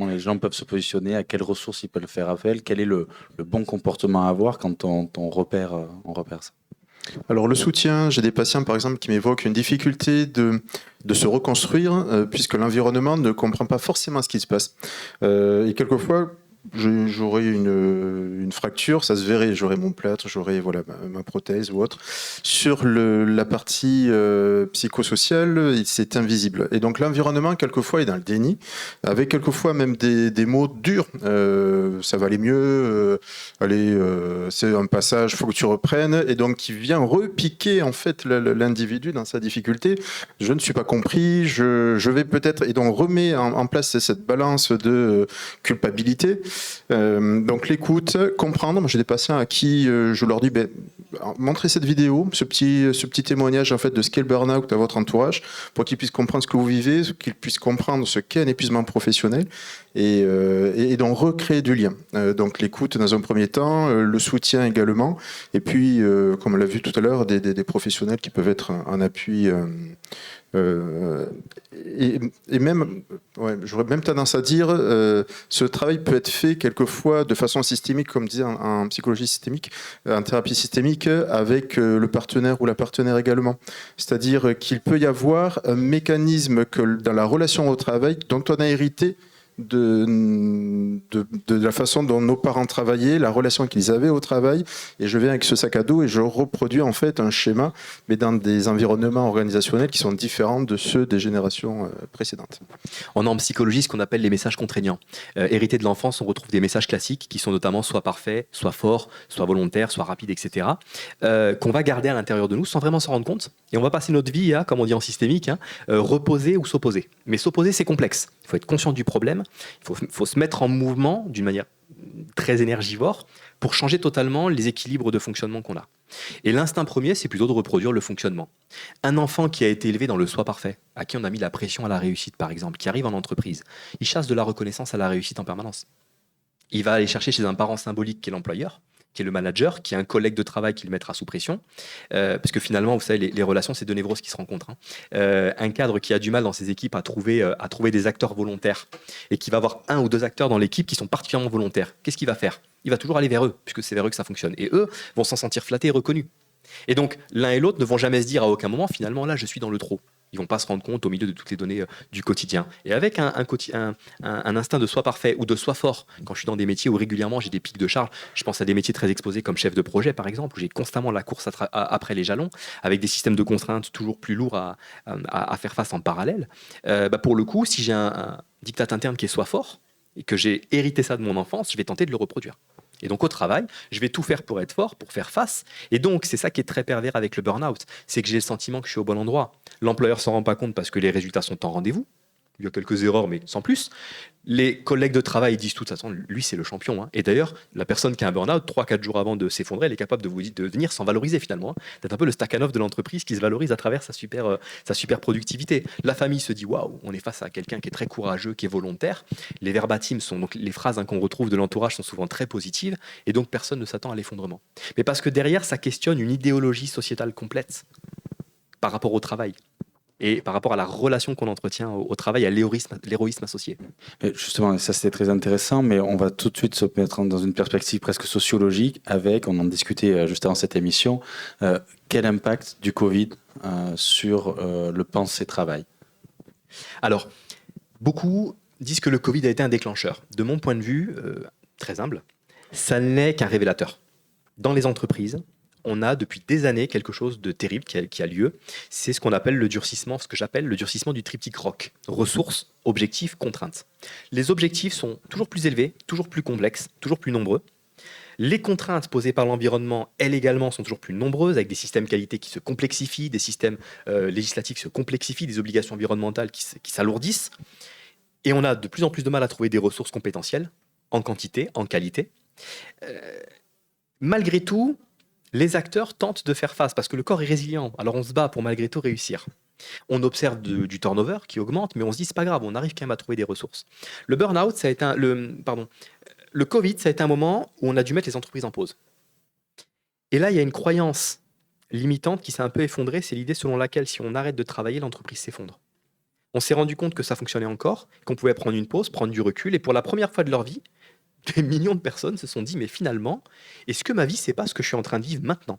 les gens peuvent se positionner, à quelles ressources ils peuvent faire appel, quel est le bon comportement à avoir quand on repère ça? Alors le soutien, j'ai des patients par exemple qui m'évoquent une difficulté de se reconstruire puisque l'environnement ne comprend pas forcément ce qui se passe. Et quelquefois, j'aurais une fracture, ça se verrait, j'aurais mon plâtre, j'aurais ma prothèse ou autre. Sur la partie psychosociale, c'est invisible. Et donc l'environnement, quelquefois, est dans le déni, avec quelquefois même des mots durs. Ça va aller mieux, c'est un passage, il faut que tu reprennes. Et donc qui vient repiquer en fait l'individu dans sa difficulté. Je ne suis pas compris, je vais peut-être... Et donc remet en place cette balance de culpabilité. Donc l'écoute, comprendre. Moi j'ai des patients à qui je leur dis montrez cette vidéo, ce petit témoignage en fait de ce qu'est le burn-out à votre entourage, pour qu'ils puissent comprendre ce que vous vivez, qu'ils puissent comprendre ce qu'est un épuisement professionnel et donc recréer du lien. Donc l'écoute dans un premier temps, le soutien également, et puis comme on l'a vu tout à l'heure, des professionnels qui peuvent être un appui. Et même, j'aurais même tendance à dire, ce travail peut être fait quelquefois de façon systémique, comme disait en psychologie systémique, en thérapie systémique, avec le partenaire ou la partenaire également. C'est-à-dire qu'il peut y avoir un mécanisme que dans la relation au travail dont on a hérité de la façon dont nos parents travaillaient, la relation qu'ils avaient au travail, et je viens avec ce sac à dos et je reproduis en fait un schéma, mais dans des environnements organisationnels qui sont différents de ceux des générations précédentes. On a en psychologie ce qu'on appelle les messages contraignants. Hérités de l'enfance, on retrouve des messages classiques qui sont notamment soit parfaits, soit forts, soit volontaires, soit rapides, etc., qu'on va garder à l'intérieur de nous sans vraiment s'en rendre compte. Et on va passer notre vie à, comme on dit en systémique, reposer ou s'opposer. Mais s'opposer, c'est complexe. Il faut être conscient du problème. Il faut se mettre en mouvement d'une manière très énergivore pour changer totalement les équilibres de fonctionnement qu'on a. Et l'instinct premier, c'est plutôt de reproduire le fonctionnement. Un enfant qui a été élevé dans le soi parfait, à qui on a mis la pression à la réussite par exemple, qui arrive en entreprise, il chasse de la reconnaissance à la réussite en permanence. Il va aller chercher chez un parent symbolique qui est l'employeur, qui est le manager, qui est un collègue de travail qui le mettra sous pression, parce que finalement, vous savez, les relations, c'est deux névroses qui se rencontrent. Un cadre qui a du mal dans ses équipes à trouver des acteurs volontaires, et qui va avoir un ou deux acteurs dans l'équipe qui sont particulièrement volontaires. Qu'est-ce qu'il va faire ? Il va toujours aller vers eux, puisque c'est vers eux que ça fonctionne. Et eux vont s'en sentir flattés et reconnus. Et donc, l'un et l'autre ne vont jamais se dire à aucun moment, finalement, là, je suis dans le trop. Ils vont pas se rendre compte au milieu de toutes les données du quotidien. Et avec un instinct de soi parfait ou de soi fort, quand je suis dans des métiers où régulièrement j'ai des pics de charge, je pense à des métiers très exposés comme chef de projet par exemple, où j'ai constamment la course après les jalons, avec des systèmes de contraintes toujours plus lourds à faire face en parallèle. Pour le coup, si j'ai un diktat interne qui est soi fort, et que j'ai hérité ça de mon enfance, je vais tenter de le reproduire. Et donc au travail, je vais tout faire pour être fort, pour faire face. Et donc c'est ça qui est très pervers avec le burn-out, c'est que j'ai le sentiment que je suis au bon endroit. L'employeur s'en rend pas compte parce que les résultats sont en rendez-vous. Il y a quelques erreurs, mais sans plus. Les collègues de travail disent de toute façon, lui c'est le champion. Hein. Et d'ailleurs, la personne qui a un burn-out, 3-4 jours avant de s'effondrer, elle est capable de venir s'en valoriser finalement. Hein. D'être un peu le Stakhanov de l'entreprise qui se valorise à travers sa super productivité. La famille se dit waouh, on est face à quelqu'un qui est très courageux, qui est volontaire. Les verbatims sont donc les phrases qu'on retrouve de l'entourage sont souvent très positives et donc personne ne s'attend à l'effondrement. Mais parce que derrière, ça questionne une idéologie sociétale complète par rapport au travail. Et par rapport à la relation qu'on entretient au travail, à l'héroïsme associé. Et justement, ça c'était très intéressant, mais on va tout de suite se mettre dans une perspective presque sociologique avec, on en discutait juste avant cette émission, quel impact du Covid sur le pensée-travail? Alors, beaucoup disent que le Covid a été un déclencheur. De mon point de vue, très humble, ça n'est qu'un révélateur. Dans les entreprises, on a depuis des années quelque chose de terrible qui a lieu. C'est ce qu'on appelle le durcissement, ce que j'appelle le durcissement du triptyque ROC. Ressources, objectifs, contraintes. Les objectifs sont toujours plus élevés, toujours plus complexes, toujours plus nombreux. Les contraintes posées par l'environnement, elles également, sont toujours plus nombreuses, avec des systèmes qualité qui se complexifient, des systèmes législatifs qui se complexifient, des obligations environnementales qui s'alourdissent. Et on a de plus en plus de mal à trouver des ressources compétentielles, en quantité, en qualité. Malgré tout, les acteurs tentent de faire face parce que le corps est résilient. Alors on se bat pour malgré tout réussir. On observe du turnover qui augmente, mais on se dit c'est pas grave, on arrive quand même à trouver des ressources. Le burn-out, le Covid, ça a été un moment où on a dû mettre les entreprises en pause. Et là, il y a une croyance limitante qui s'est un peu effondrée, c'est l'idée selon laquelle si on arrête de travailler, l'entreprise s'effondre. On s'est rendu compte que ça fonctionnait encore, qu'on pouvait prendre une pause, prendre du recul, et pour la première fois de leur vie, des millions de personnes se sont dit, mais finalement, est-ce que ma vie, c'est pas ce que je suis en train de vivre maintenant ?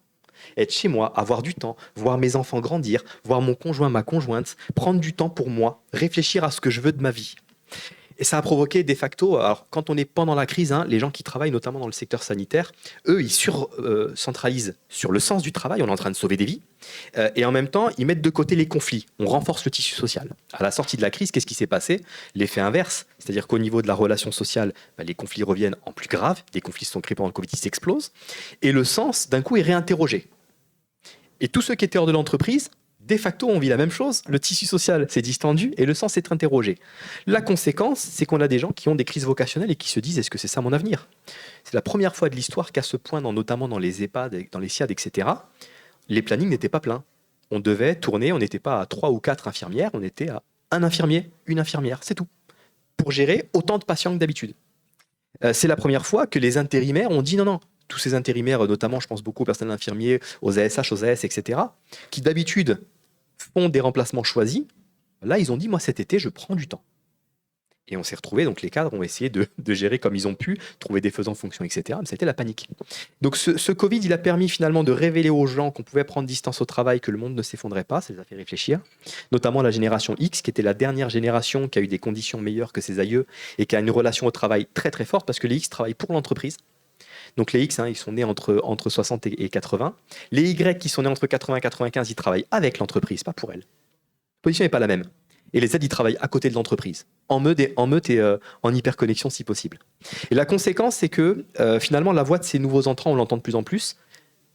Être chez moi, avoir du temps, voir mes enfants grandir, voir mon conjoint, ma conjointe, prendre du temps pour moi, réfléchir à ce que je veux de ma vie. Et ça a provoqué de facto, alors quand on est pendant la crise, les gens qui travaillent notamment dans le secteur sanitaire, eux, ils centralisent sur le sens du travail, on est en train de sauver des vies, et en même temps, ils mettent de côté les conflits, on renforce le tissu social. À la sortie de la crise, qu'est-ce qui s'est passé ? L'effet inverse, c'est-à-dire qu'au niveau de la relation sociale, les conflits reviennent en plus grave, les conflits se sont créés pendant le Covid, ils s'explosent, et le sens, d'un coup, est réinterrogé. Et tous ceux qui étaient hors de l'entreprise, de facto, on vit la même chose. Le tissu social s'est distendu et le sens est interrogé. La conséquence, c'est qu'on a des gens qui ont des crises vocationnelles et qui se disent « est-ce que c'est ça mon avenir ?» C'est la première fois de l'histoire qu'à ce point, notamment dans les EHPAD, dans les SIAD, etc., les plannings n'étaient pas pleins. On devait tourner, on n'était pas à 3 ou 4 infirmières, on était à un infirmier, une infirmière, c'est tout, pour gérer autant de patients que d'habitude. C'est la première fois que les intérimaires ont dit « non, tous ces intérimaires, notamment je pense beaucoup aux personnels infirmiers, aux ASH, aux AS, etc., qui d'habitude font des remplacements choisis, là ils ont dit moi cet été je prends du temps. Et on s'est retrouvés, donc les cadres ont essayé de gérer comme ils ont pu, trouver des faisans fonctions, etc. Mais ça a été la panique. Donc ce Covid, il a permis finalement de révéler aux gens qu'on pouvait prendre distance au travail, que le monde ne s'effondrait pas, ça les a fait réfléchir. Notamment la génération X, qui était la dernière génération qui a eu des conditions meilleures que ses aïeux et qui a une relation au travail très très forte parce que les X travaillent pour l'entreprise. Donc les X, ils sont nés entre 60 et 80. Les Y qui sont nés entre 80 et 95, ils travaillent avec l'entreprise, pas pour elle. La position n'est pas la même. Et les Z, ils travaillent à côté de l'entreprise, en meute et en hyperconnexion si possible. Et la conséquence, c'est que finalement, la voix de ces nouveaux entrants, on l'entend de plus en plus.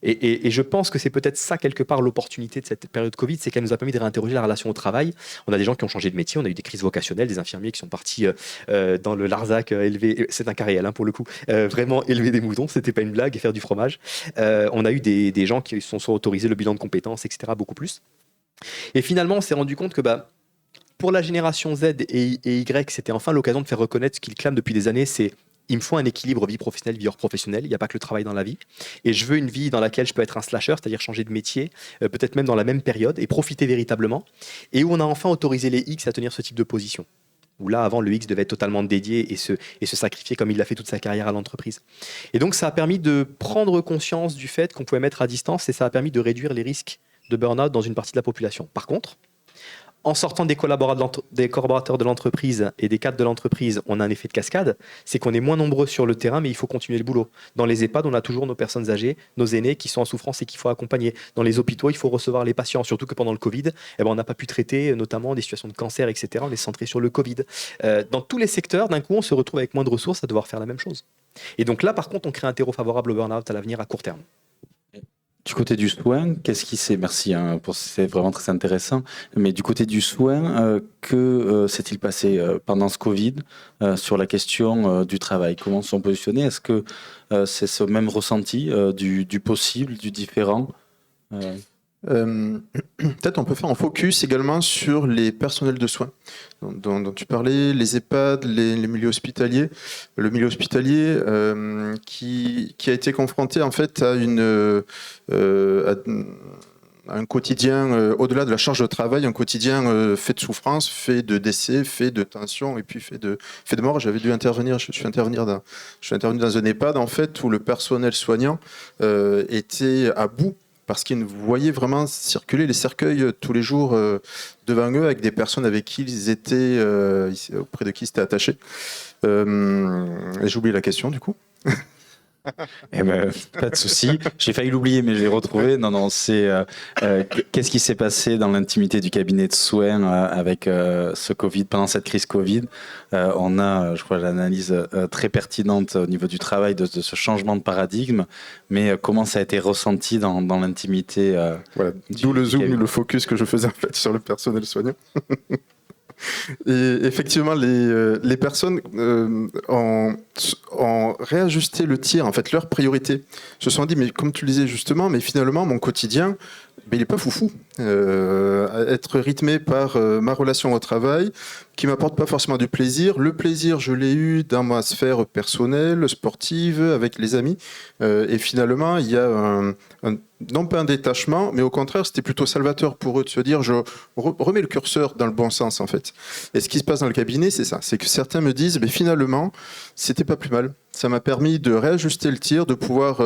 Et je pense que c'est peut-être ça, quelque part, l'opportunité de cette période Covid, c'est qu'elle nous a permis de réinterroger la relation au travail. On a des gens qui ont changé de métier, on a eu des crises vocationnelles, des infirmiers qui sont partis dans le Larzac élever, c'est un cas réel pour le coup, vraiment élever des moutons, c'était pas une blague, et faire du fromage. On a eu des gens qui se sont autorisés le bilan de compétences, etc., beaucoup plus. Et finalement, on s'est rendu compte que pour la génération Z et Y, c'était enfin l'occasion de faire reconnaître ce qu'ils clament depuis des années, c'est il me faut un équilibre vie professionnelle, vie hors professionnelle. Il n'y a pas que le travail dans la vie. Et je veux une vie dans laquelle je peux être un slasher, c'est-à-dire changer de métier, peut-être même dans la même période, et profiter véritablement. Et où on a enfin autorisé les X à tenir ce type de position. Où là, avant, le X devait être totalement dédié et se sacrifier comme il l'a fait toute sa carrière à l'entreprise. Et donc, ça a permis de prendre conscience du fait qu'on pouvait mettre à distance et ça a permis de réduire les risques de burn-out dans une partie de la population. Par contre, en sortant des collaborateurs de l'entreprise et des cadres de l'entreprise, on a un effet de cascade, c'est qu'on est moins nombreux sur le terrain, mais il faut continuer le boulot. Dans les EHPAD, on a toujours nos personnes âgées, nos aînés qui sont en souffrance et qu'il faut accompagner. Dans les hôpitaux, il faut recevoir les patients, surtout que pendant le Covid, on n'a pas pu traiter notamment des situations de cancer, etc. On est centré sur le Covid. Dans tous les secteurs, d'un coup, on se retrouve avec moins de ressources à devoir faire la même chose. Et donc là, par contre, on crée un terreau favorable au burn-out à l'avenir à court terme. Du côté du soin, qu'est-ce qui s'est, merci c'est vraiment très intéressant, mais du côté du soin, que s'est-il passé pendant ce Covid sur la question du travail? Comment sont positionnés? Est-ce que c'est ce même ressenti du possible, du différent? Peut-être on peut faire un focus également sur les personnels de soins dont tu parlais, les EHPAD, les milieux hospitaliers. Le milieu hospitalier qui a été confronté en fait à un quotidien, au-delà de la charge de travail, un quotidien fait de souffrance, fait de décès, fait de tension et puis fait de mort. Je suis intervenu dans un EHPAD en fait où le personnel soignant était à bout parce qu'ils voyaient vraiment circuler les cercueils tous les jours devant eux avec des personnes avec qui ils étaient, auprès de qui ils étaient attachés. J'ai oublié la question du coup. Eh ben, pas de souci. J'ai failli l'oublier, mais je l'ai retrouvé. Non, c'est qu'est-ce qui s'est passé dans l'intimité du cabinet de soins avec ce Covid, pendant cette crise Covid. On a, je crois, l'analyse très pertinente au niveau du travail de ce changement de paradigme, mais comment ça a été ressenti dans l'intimité. Voilà. D'où le zoom, le focus que je faisais en fait sur le personnel soignant. Et effectivement, les personnes ont réajusté le tir, en fait, leurs priorités. Se sont dit, mais comme tu le disais justement, mais finalement, mon quotidien, il n'est pas foufou. Être rythmé par ma relation au travail, qui m'apporte pas forcément du plaisir. Le plaisir, je l'ai eu dans ma sphère personnelle, sportive, avec les amis. Et finalement, il y a non pas un détachement, mais au contraire, c'était plutôt salvateur pour eux de se dire, je remets le curseur dans le bon sens, en fait. Et ce qui se passe dans le cabinet, c'est ça. C'est que certains me disent, mais finalement, c'était pas plus mal. Ça m'a permis de réajuster le tir, de pouvoir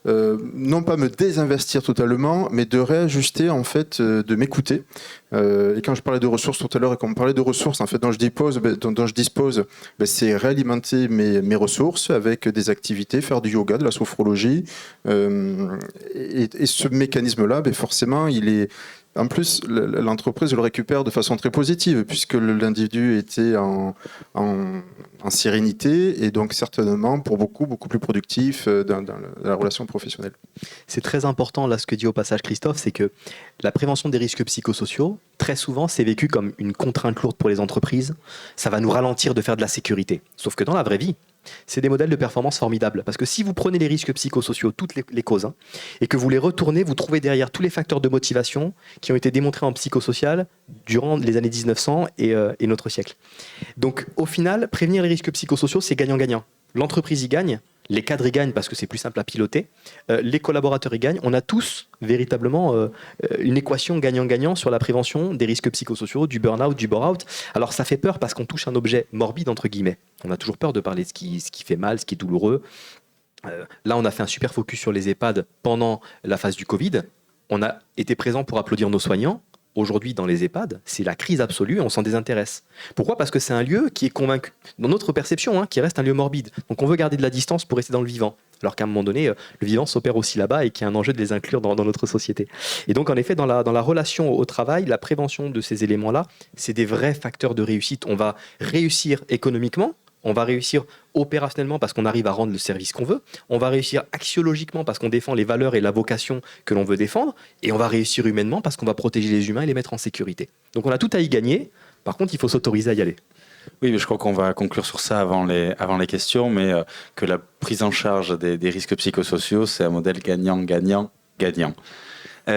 non pas me désinvestir totalement, mais de réajuster, en fait, de m'écouter. Et quand je parlais de ressources tout à l'heure, et quand on parlait de ressources, en fait, dont je dispose, c'est réalimenter mes ressources avec des activités, faire du yoga, de la sophrologie. Et ce mécanisme-là, forcément, il est... En plus, l'entreprise le récupère de façon très positive, puisque l'individu était en sérénité, et donc certainement pour beaucoup plus productif dans la relation professionnelle. C'est très important, là, ce que dit au passage Christophe, c'est que la prévention des risques psychosociaux, très souvent, c'est vécu comme une contrainte lourde pour les entreprises. Ça va nous ralentir de faire de la sécurité. Sauf que dans la vraie vie, c'est des modèles de performance formidables. Parce que si vous prenez les risques psychosociaux, toutes les causes, et que vous les retournez, vous trouvez derrière tous les facteurs de motivation qui ont été démontrés en psychosocial durant les années 1900 et notre siècle. Donc au final, prévenir les risques psychosociaux, c'est gagnant-gagnant. L'entreprise y gagne, les cadres y gagnent parce que c'est plus simple à piloter, les collaborateurs y gagnent. On a tous véritablement une équation gagnant-gagnant sur la prévention des risques psychosociaux, du burn-out, du bore-out. Alors ça fait peur parce qu'on touche un objet morbide, entre guillemets. On a toujours peur de parler de ce qui fait mal, ce qui est douloureux. Là, on a fait un super focus sur les EHPAD pendant la phase du Covid. On a été présent pour applaudir nos soignants. Aujourd'hui, dans les EHPAD, c'est la crise absolue et on s'en désintéresse. Pourquoi ? Parce que c'est un lieu qui est convaincu, dans notre perception, qui reste un lieu morbide. Donc on veut garder de la distance pour rester dans le vivant. Alors qu'à un moment donné, le vivant s'opère aussi là-bas et qu'il y a un enjeu de les inclure dans notre société. Et donc en effet, dans la relation au travail, la prévention de ces éléments-là, c'est des vrais facteurs de réussite. On va réussir économiquement, on va réussir opérationnellement parce qu'on arrive à rendre le service qu'on veut, on va réussir axiologiquement parce qu'on défend les valeurs et la vocation que l'on veut défendre, et on va réussir humainement parce qu'on va protéger les humains et les mettre en sécurité. Donc on a tout à y gagner, par contre il faut s'autoriser à y aller. Oui, mais je crois qu'on va conclure sur ça avant les questions, mais que la prise en charge des risques psychosociaux, c'est un modèle gagnant-gagnant-gagnant. Il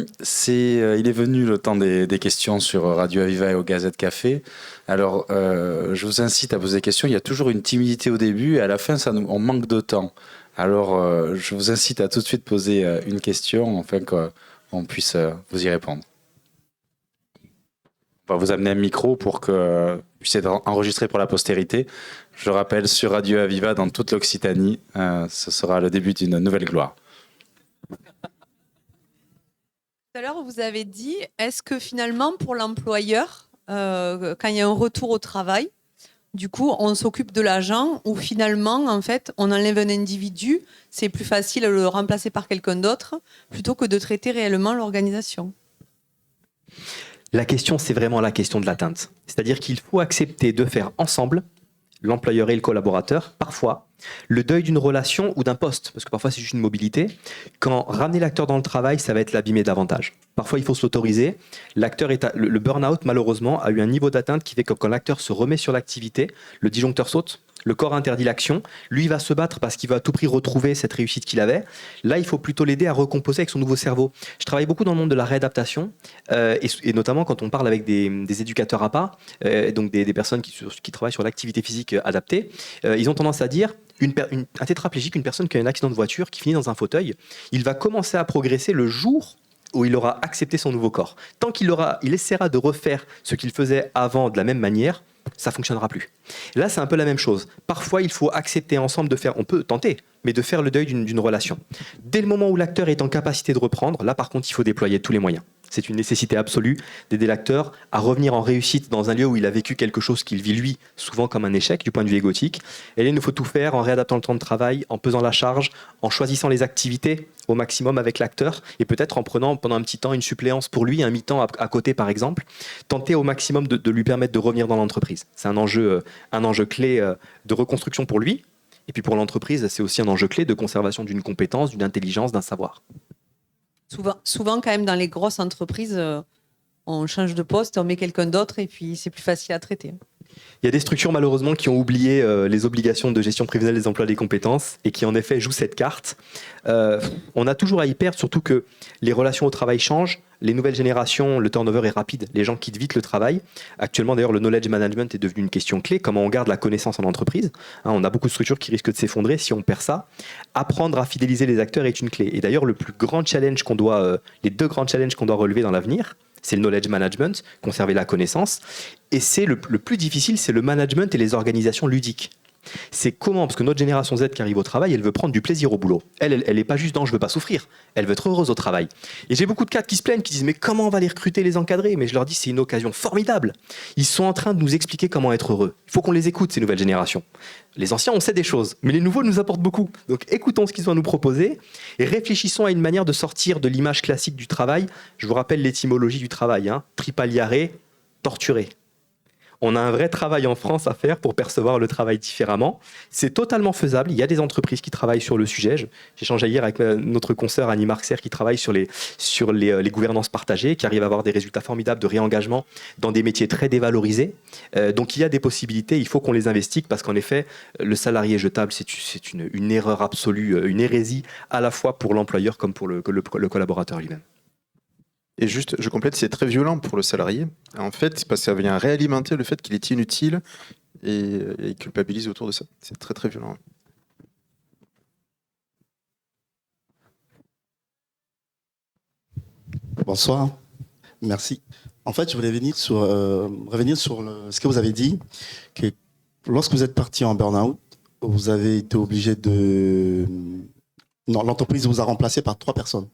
est venu le temps des questions sur Radio Aviva et au Gazette Café. Alors, je vous incite à poser des questions. Il y a toujours une timidité au début et à la fin, on manque de temps. Alors, je vous incite à tout de suite poser une question afin qu'on puisse vous y répondre. On va vous amener un micro pour que vous puissiez être enregistré pour la postérité. Je rappelle, sur Radio Aviva, dans toute l'Occitanie, ce sera le début d'une nouvelle gloire. Tout à l'heure, vous avez dit, est-ce que finalement, pour l'employeur, quand il y a un retour au travail, du coup, on s'occupe de l'agent ou finalement, en fait, on enlève un individu, c'est plus facile de le remplacer par quelqu'un d'autre plutôt que de traiter réellement l'organisation? La question, c'est vraiment la question de l'atteinte. C'est-à-dire qu'il faut accepter de faire ensemble, l'employeur et le collaborateur, parfois, le deuil d'une relation ou d'un poste, parce que parfois c'est juste une mobilité. Quand ramener l'acteur dans le travail, ça va être l'abîmer davantage. Parfois, il faut se l'autoriser. Le burn-out, malheureusement, a eu un niveau d'atteinte qui fait que quand l'acteur se remet sur l'activité, le disjoncteur saute, le corps interdit l'action. Lui, il va se battre parce qu'il va à tout prix retrouver cette réussite qu'il avait. Là, il faut plutôt l'aider à recomposer avec son nouveau cerveau. Je travaille beaucoup dans le monde de la réadaptation, et notamment quand on parle avec des éducateurs APA, donc des personnes qui travaillent sur l'activité physique adaptée. Ils ont tendance à dire un tétraplégique, une personne qui a un accident de voiture, qui finit dans un fauteuil, il va commencer à progresser le jour où il aura accepté son nouveau corps. Tant qu'il essaiera de refaire ce qu'il faisait avant de la même manière, ça fonctionnera plus. Et là, c'est un peu la même chose. Parfois, il faut accepter ensemble on peut tenter, mais de faire le deuil d'une relation. Dès le moment où l'acteur est en capacité de reprendre, là, par contre, il faut déployer tous les moyens. C'est une nécessité absolue d'aider l'acteur à revenir en réussite dans un lieu où il a vécu quelque chose qu'il vit, lui, souvent comme un échec du point de vue égotique. Et là, il nous faut tout faire en réadaptant le temps de travail, en pesant la charge, en choisissant les activités au maximum avec l'acteur et peut-être en prenant pendant un petit temps une suppléance pour lui, un mi-temps à côté par exemple, tenter au maximum de lui permettre de revenir dans l'entreprise. C'est un enjeu clé de reconstruction pour lui. Et puis pour l'entreprise, c'est aussi un enjeu clé de conservation d'une compétence, d'une intelligence, d'un savoir. Souvent, quand même, dans les grosses entreprises, on change de poste, on met quelqu'un d'autre et puis c'est plus facile à traiter. Il y a des structures malheureusement qui ont oublié les obligations de gestion prévisionnelle des emplois et des compétences et qui en effet jouent cette carte. On a toujours à y perdre, surtout que les relations au travail changent. Les nouvelles générations, le turnover est rapide, les gens quittent vite le travail. Actuellement d'ailleurs le knowledge management est devenu une question clé, comment on garde la connaissance en entreprise. On a beaucoup de structures qui risquent de s'effondrer si on perd ça. Apprendre à fidéliser les acteurs est une clé. Et d'ailleurs les deux grands challenges qu'on doit relever dans l'avenir, c'est le knowledge management, conserver la connaissance, et c'est le plus difficile, c'est le management et les organisations ludiques. C'est comment, parce que notre génération Z qui arrive au travail, elle veut prendre du plaisir au boulot. Elle n'est pas juste dans je veux pas souffrir, elle veut être heureuse au travail. Et j'ai beaucoup de cadres qui se plaignent, qui disent mais comment on va les recruter, les encadrer? Mais je leur dis c'est une occasion formidable. Ils sont en train de nous expliquer comment être heureux. Il faut qu'on les écoute, ces nouvelles générations. Les anciens, on sait des choses, mais les nouveaux nous apportent beaucoup. Donc écoutons ce qu'ils ont à nous proposer et réfléchissons à une manière de sortir de l'image classique du travail. Je vous rappelle l'étymologie du travail, tripaliare, torturer. On a un vrai travail en France à faire pour percevoir le travail différemment. C'est totalement faisable. Il y a des entreprises qui travaillent sur le sujet. J'ai échangé hier avec notre consoeur Annie Marxer qui travaille sur les gouvernances partagées, qui arrive à avoir des résultats formidables de réengagement dans des métiers très dévalorisés. Donc il y a des possibilités, il faut qu'on les investigue parce qu'en effet, le salarié jetable, c'est une erreur absolue, une hérésie à la fois pour l'employeur comme pour le collaborateur lui-même. Et juste, je complète, c'est très violent pour le salarié. En fait, c'est parce que ça vient réalimenter le fait qu'il est inutile et culpabilise autour de ça. C'est très très violent. Bonsoir, merci. En fait, je voulais revenir sur ce que vous avez dit, que lorsque vous êtes parti en burn-out, vous avez été obligé l'entreprise vous a remplacé par 3 personnes.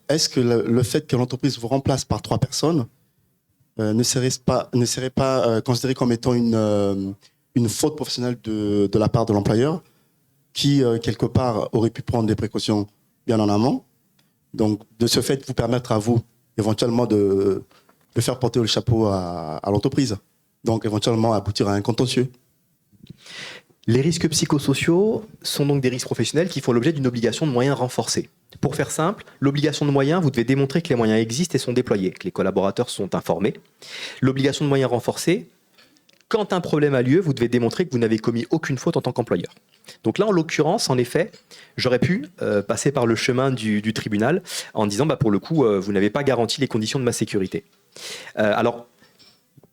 Est-ce que le fait que l'entreprise vous remplace par 3 personnes ne serait pas considéré comme étant une faute professionnelle de la part de l'employeur qui, quelque part, aurait pu prendre des précautions bien en amont? Donc, de ce fait, vous permettre à vous, éventuellement, de faire porter le chapeau à l'entreprise. Donc, éventuellement, aboutir à un contentieux. Les risques psychosociaux sont donc des risques professionnels qui font l'objet d'une obligation de moyens renforcée. Pour faire simple, l'obligation de moyens, vous devez démontrer que les moyens existent et sont déployés, que les collaborateurs sont informés. L'obligation de moyens renforcée, quand un problème a lieu, vous devez démontrer que vous n'avez commis aucune faute en tant qu'employeur. Donc là, en l'occurrence, en effet, j'aurais pu passer par le chemin du tribunal en disant, pour le coup, vous n'avez pas garanti les conditions de ma sécurité. Alors,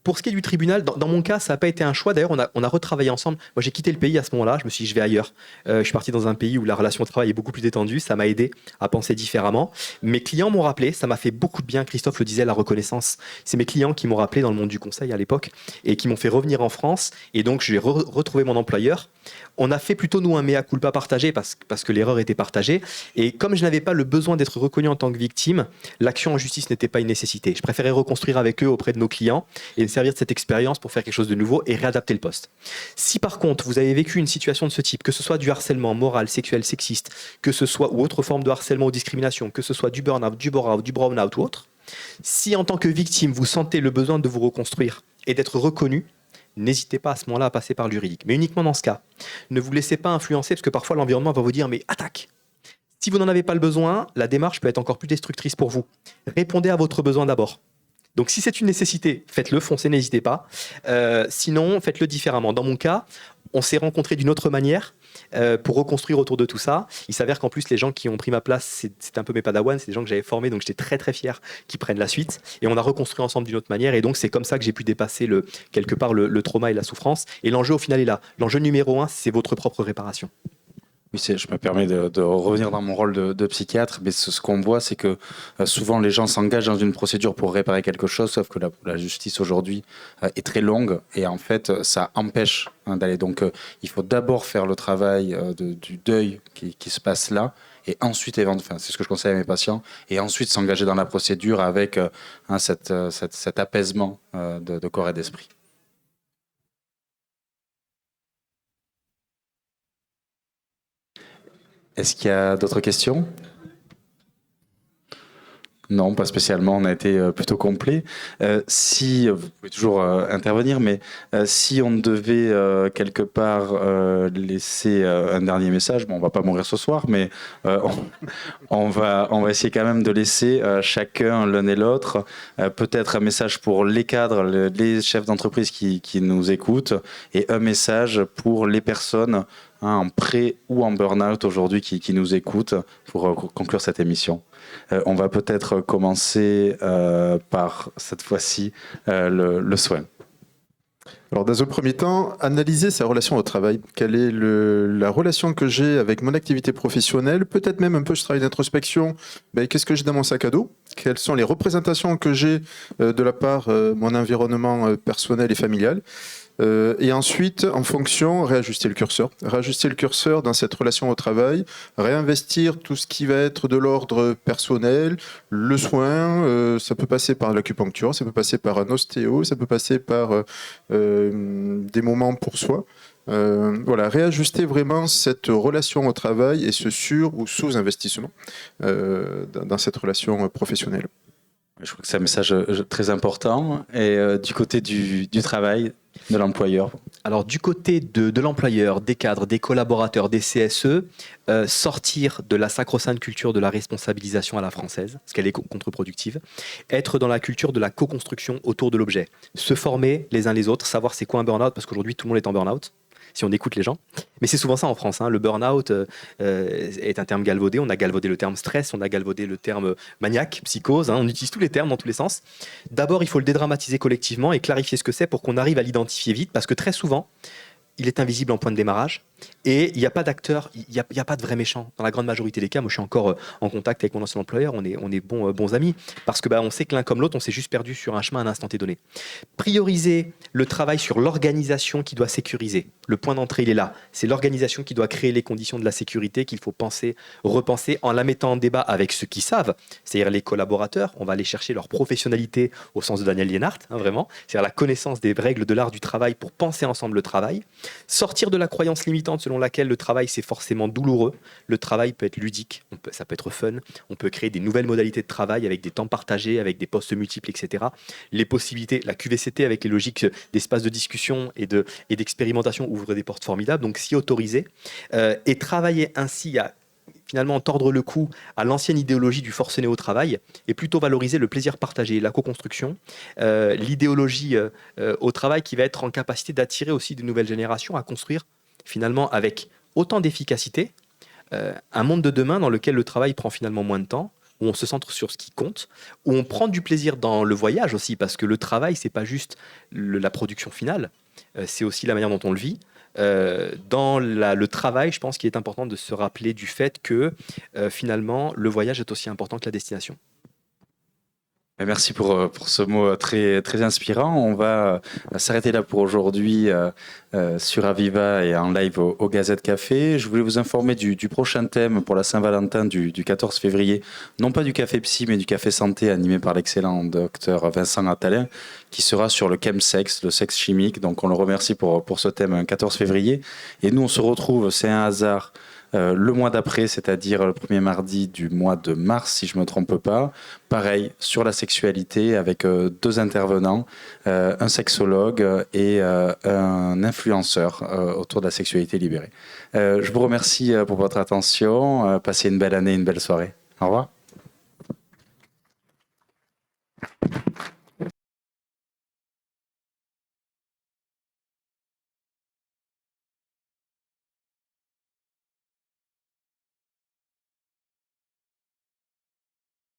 Pour ce qui est du tribunal, dans mon cas, ça n'a pas été un choix. D'ailleurs, on a retravaillé ensemble. Moi, j'ai quitté le pays à ce moment-là. Je me suis dit, je vais ailleurs. Je suis parti dans un pays où la relation au travail est beaucoup plus détendue. Ça m'a aidé à penser différemment. Mes clients m'ont rappelé. Ça m'a fait beaucoup de bien. Christophe le disait, la reconnaissance. C'est mes clients qui m'ont rappelé dans le monde du conseil à l'époque et qui m'ont fait revenir en France. Et donc, j'ai retrouvé mon employeur. On a fait plutôt, nous, un mea culpa partagé parce que l'erreur était partagée. Et comme je n'avais pas le besoin d'être reconnu en tant que victime, l'action en justice n'était pas une nécessité. Je préférais reconstruire avec eux auprès de nos clients et me servir de cette expérience pour faire quelque chose de nouveau et réadapter le poste. Si par contre, vous avez vécu une situation de ce type, que ce soit du harcèlement moral, sexuel, sexiste, que ce soit ou autre forme de harcèlement ou discrimination, que ce soit du burn-out, du bore-out, du brown-out ou autre, si en tant que victime, vous sentez le besoin de vous reconstruire et d'être reconnu, n'hésitez pas à ce moment-là à passer par le juridique. Mais uniquement dans ce cas. Ne vous laissez pas influencer parce que parfois l'environnement va vous dire « mais attaque ». Si vous n'en avez pas le besoin, la démarche peut être encore plus destructrice pour vous. Répondez à votre besoin d'abord. Donc si c'est une nécessité, faites-le, foncez, n'hésitez pas. Sinon, faites-le différemment. Dans mon cas, on s'est rencontrés d'une autre manière pour reconstruire autour de tout ça. Il s'avère qu'en plus, les gens qui ont pris ma place, c'était un peu mes padawans, c'est des gens que j'avais formés, donc j'étais très très fier qu'ils prennent la suite. Et on a reconstruit ensemble d'une autre manière. Et donc c'est comme ça que j'ai pu dépasser quelque part le trauma et la souffrance. Et l'enjeu au final est là. L'enjeu numéro 1, c'est votre propre réparation. Oui, je me permets de revenir dans mon rôle de psychiatre, mais ce qu'on voit, c'est que souvent les gens s'engagent dans une procédure pour réparer quelque chose, sauf que la justice aujourd'hui est très longue et en fait ça empêche d'aller. Donc il faut d'abord faire le travail du deuil qui se passe là, et ensuite, c'est ce que je conseille à mes patients, et ensuite s'engager dans la procédure avec cet apaisement de corps et d'esprit. Est-ce qu'il y a d'autres questions ? Non, pas spécialement, on a été plutôt complet. Si, vous pouvez toujours intervenir, mais si on devait quelque part laisser un dernier message, bon, on va pas mourir ce soir, mais on va essayer quand même de laisser chacun, l'un et l'autre, peut-être un message pour les cadres, les chefs d'entreprise qui nous écoutent, et un message pour les personnes en pré ou en burn-out aujourd'hui qui nous écoutent pour conclure cette émission. On va peut-être commencer par, cette fois-ci, le soin. Alors, dans un premier temps, analyser sa relation au travail. Quelle est la relation que j'ai avec mon activité professionnelle ? Peut-être même un peu ce travail d'introspection. Qu'est-ce que j'ai dans mon sac à dos ? Quelles sont les représentations que j'ai de la part de mon environnement personnel et familial ? Et ensuite, en fonction, réajuster le curseur. Réajuster le curseur dans cette relation au travail, réinvestir tout ce qui va être de l'ordre personnel, le soin, ça peut passer par l'acupuncture, ça peut passer par un ostéo, ça peut passer par des moments pour soi. Voilà, réajuster vraiment cette relation au travail et ce sur- ou sous-investissement dans cette relation professionnelle. Je crois que c'est un message très important. Et du côté du travail, de l'employeur ? Alors du côté de l'employeur, des cadres, des collaborateurs, des CSE, sortir de la sacro-sainte culture de la responsabilisation à la française, parce qu'elle est contre-productive, être dans la culture de la co-construction autour de l'objet, se former les uns les autres, savoir c'est quoi un burn-out, parce qu'aujourd'hui tout le monde est en burn-out, si on écoute les gens. Mais c'est souvent ça en France. Le burn-out est un terme galvaudé. On a galvaudé le terme stress, on a galvaudé le terme maniaque, psychose. On utilise tous les termes dans tous les sens. D'abord, il faut le dédramatiser collectivement et clarifier ce que c'est pour qu'on arrive à l'identifier vite, parce que très souvent, il est invisible en point de démarrage. Et il n'y a pas d'acteur, il n'y a pas de vrai méchant. Dans la grande majorité des cas, moi je suis encore en contact avec mon ancien employeur, on est bons amis, parce que on sait que l'un comme l'autre, on s'est juste perdu sur un chemin à un instant donné. Prioriser le travail sur l'organisation qui doit sécuriser. Le point d'entrée, il est là. C'est l'organisation qui doit créer les conditions de la sécurité qu'il faut repenser en la mettant en débat avec ceux qui savent, c'est-à-dire les collaborateurs. On va aller chercher leur professionnalité au sens de Daniel Liénart, vraiment. C'est-à-dire la connaissance des règles de l'art du travail pour penser ensemble le travail. Sortir de la croyance limitante selon laquelle le travail c'est forcément douloureux. Le travail peut être ludique, ça peut être fun, on peut créer des nouvelles modalités de travail avec des temps partagés, avec des postes multiples, etc. Les possibilités, la QVCT avec les logiques d'espace de discussion et d'expérimentation ouvre des portes formidables, donc s'y autoriser et travailler ainsi à finalement tordre le cou à l'ancienne idéologie du forcené au travail et plutôt valoriser le plaisir partagé, la co-construction, l'idéologie au travail qui va être en capacité d'attirer aussi de nouvelles générations à construire finalement avec autant d'efficacité un monde de demain dans lequel le travail prend finalement moins de temps. où on se centre sur ce qui compte, où on prend du plaisir dans le voyage aussi, parce que le travail, c'est pas juste la production finale, c'est aussi la manière dont on le vit. Dans le travail, je pense qu'il est important de se rappeler du fait que finalement, le voyage est aussi important que la destination. Merci pour ce mot très, très inspirant. On va s'arrêter là pour aujourd'hui sur Aviva et en live au Gazette Café. Je voulais vous informer du prochain thème pour la Saint-Valentin du 14 février. Non pas du Café Psy, mais du Café Santé animé par l'excellent docteur Vincent Attalin, qui sera sur le chemsex, le sexe chimique. Donc on le remercie pour ce thème 14 février. Et nous, on se retrouve, c'est un hasard, le mois d'après, c'est-à-dire le premier mardi du mois de mars, si je ne me trompe pas. Pareil, sur la sexualité, avec deux intervenants, un sexologue et un influenceur autour de la sexualité libérée. Je vous remercie pour votre attention. Passez une belle année, une belle soirée. Au revoir.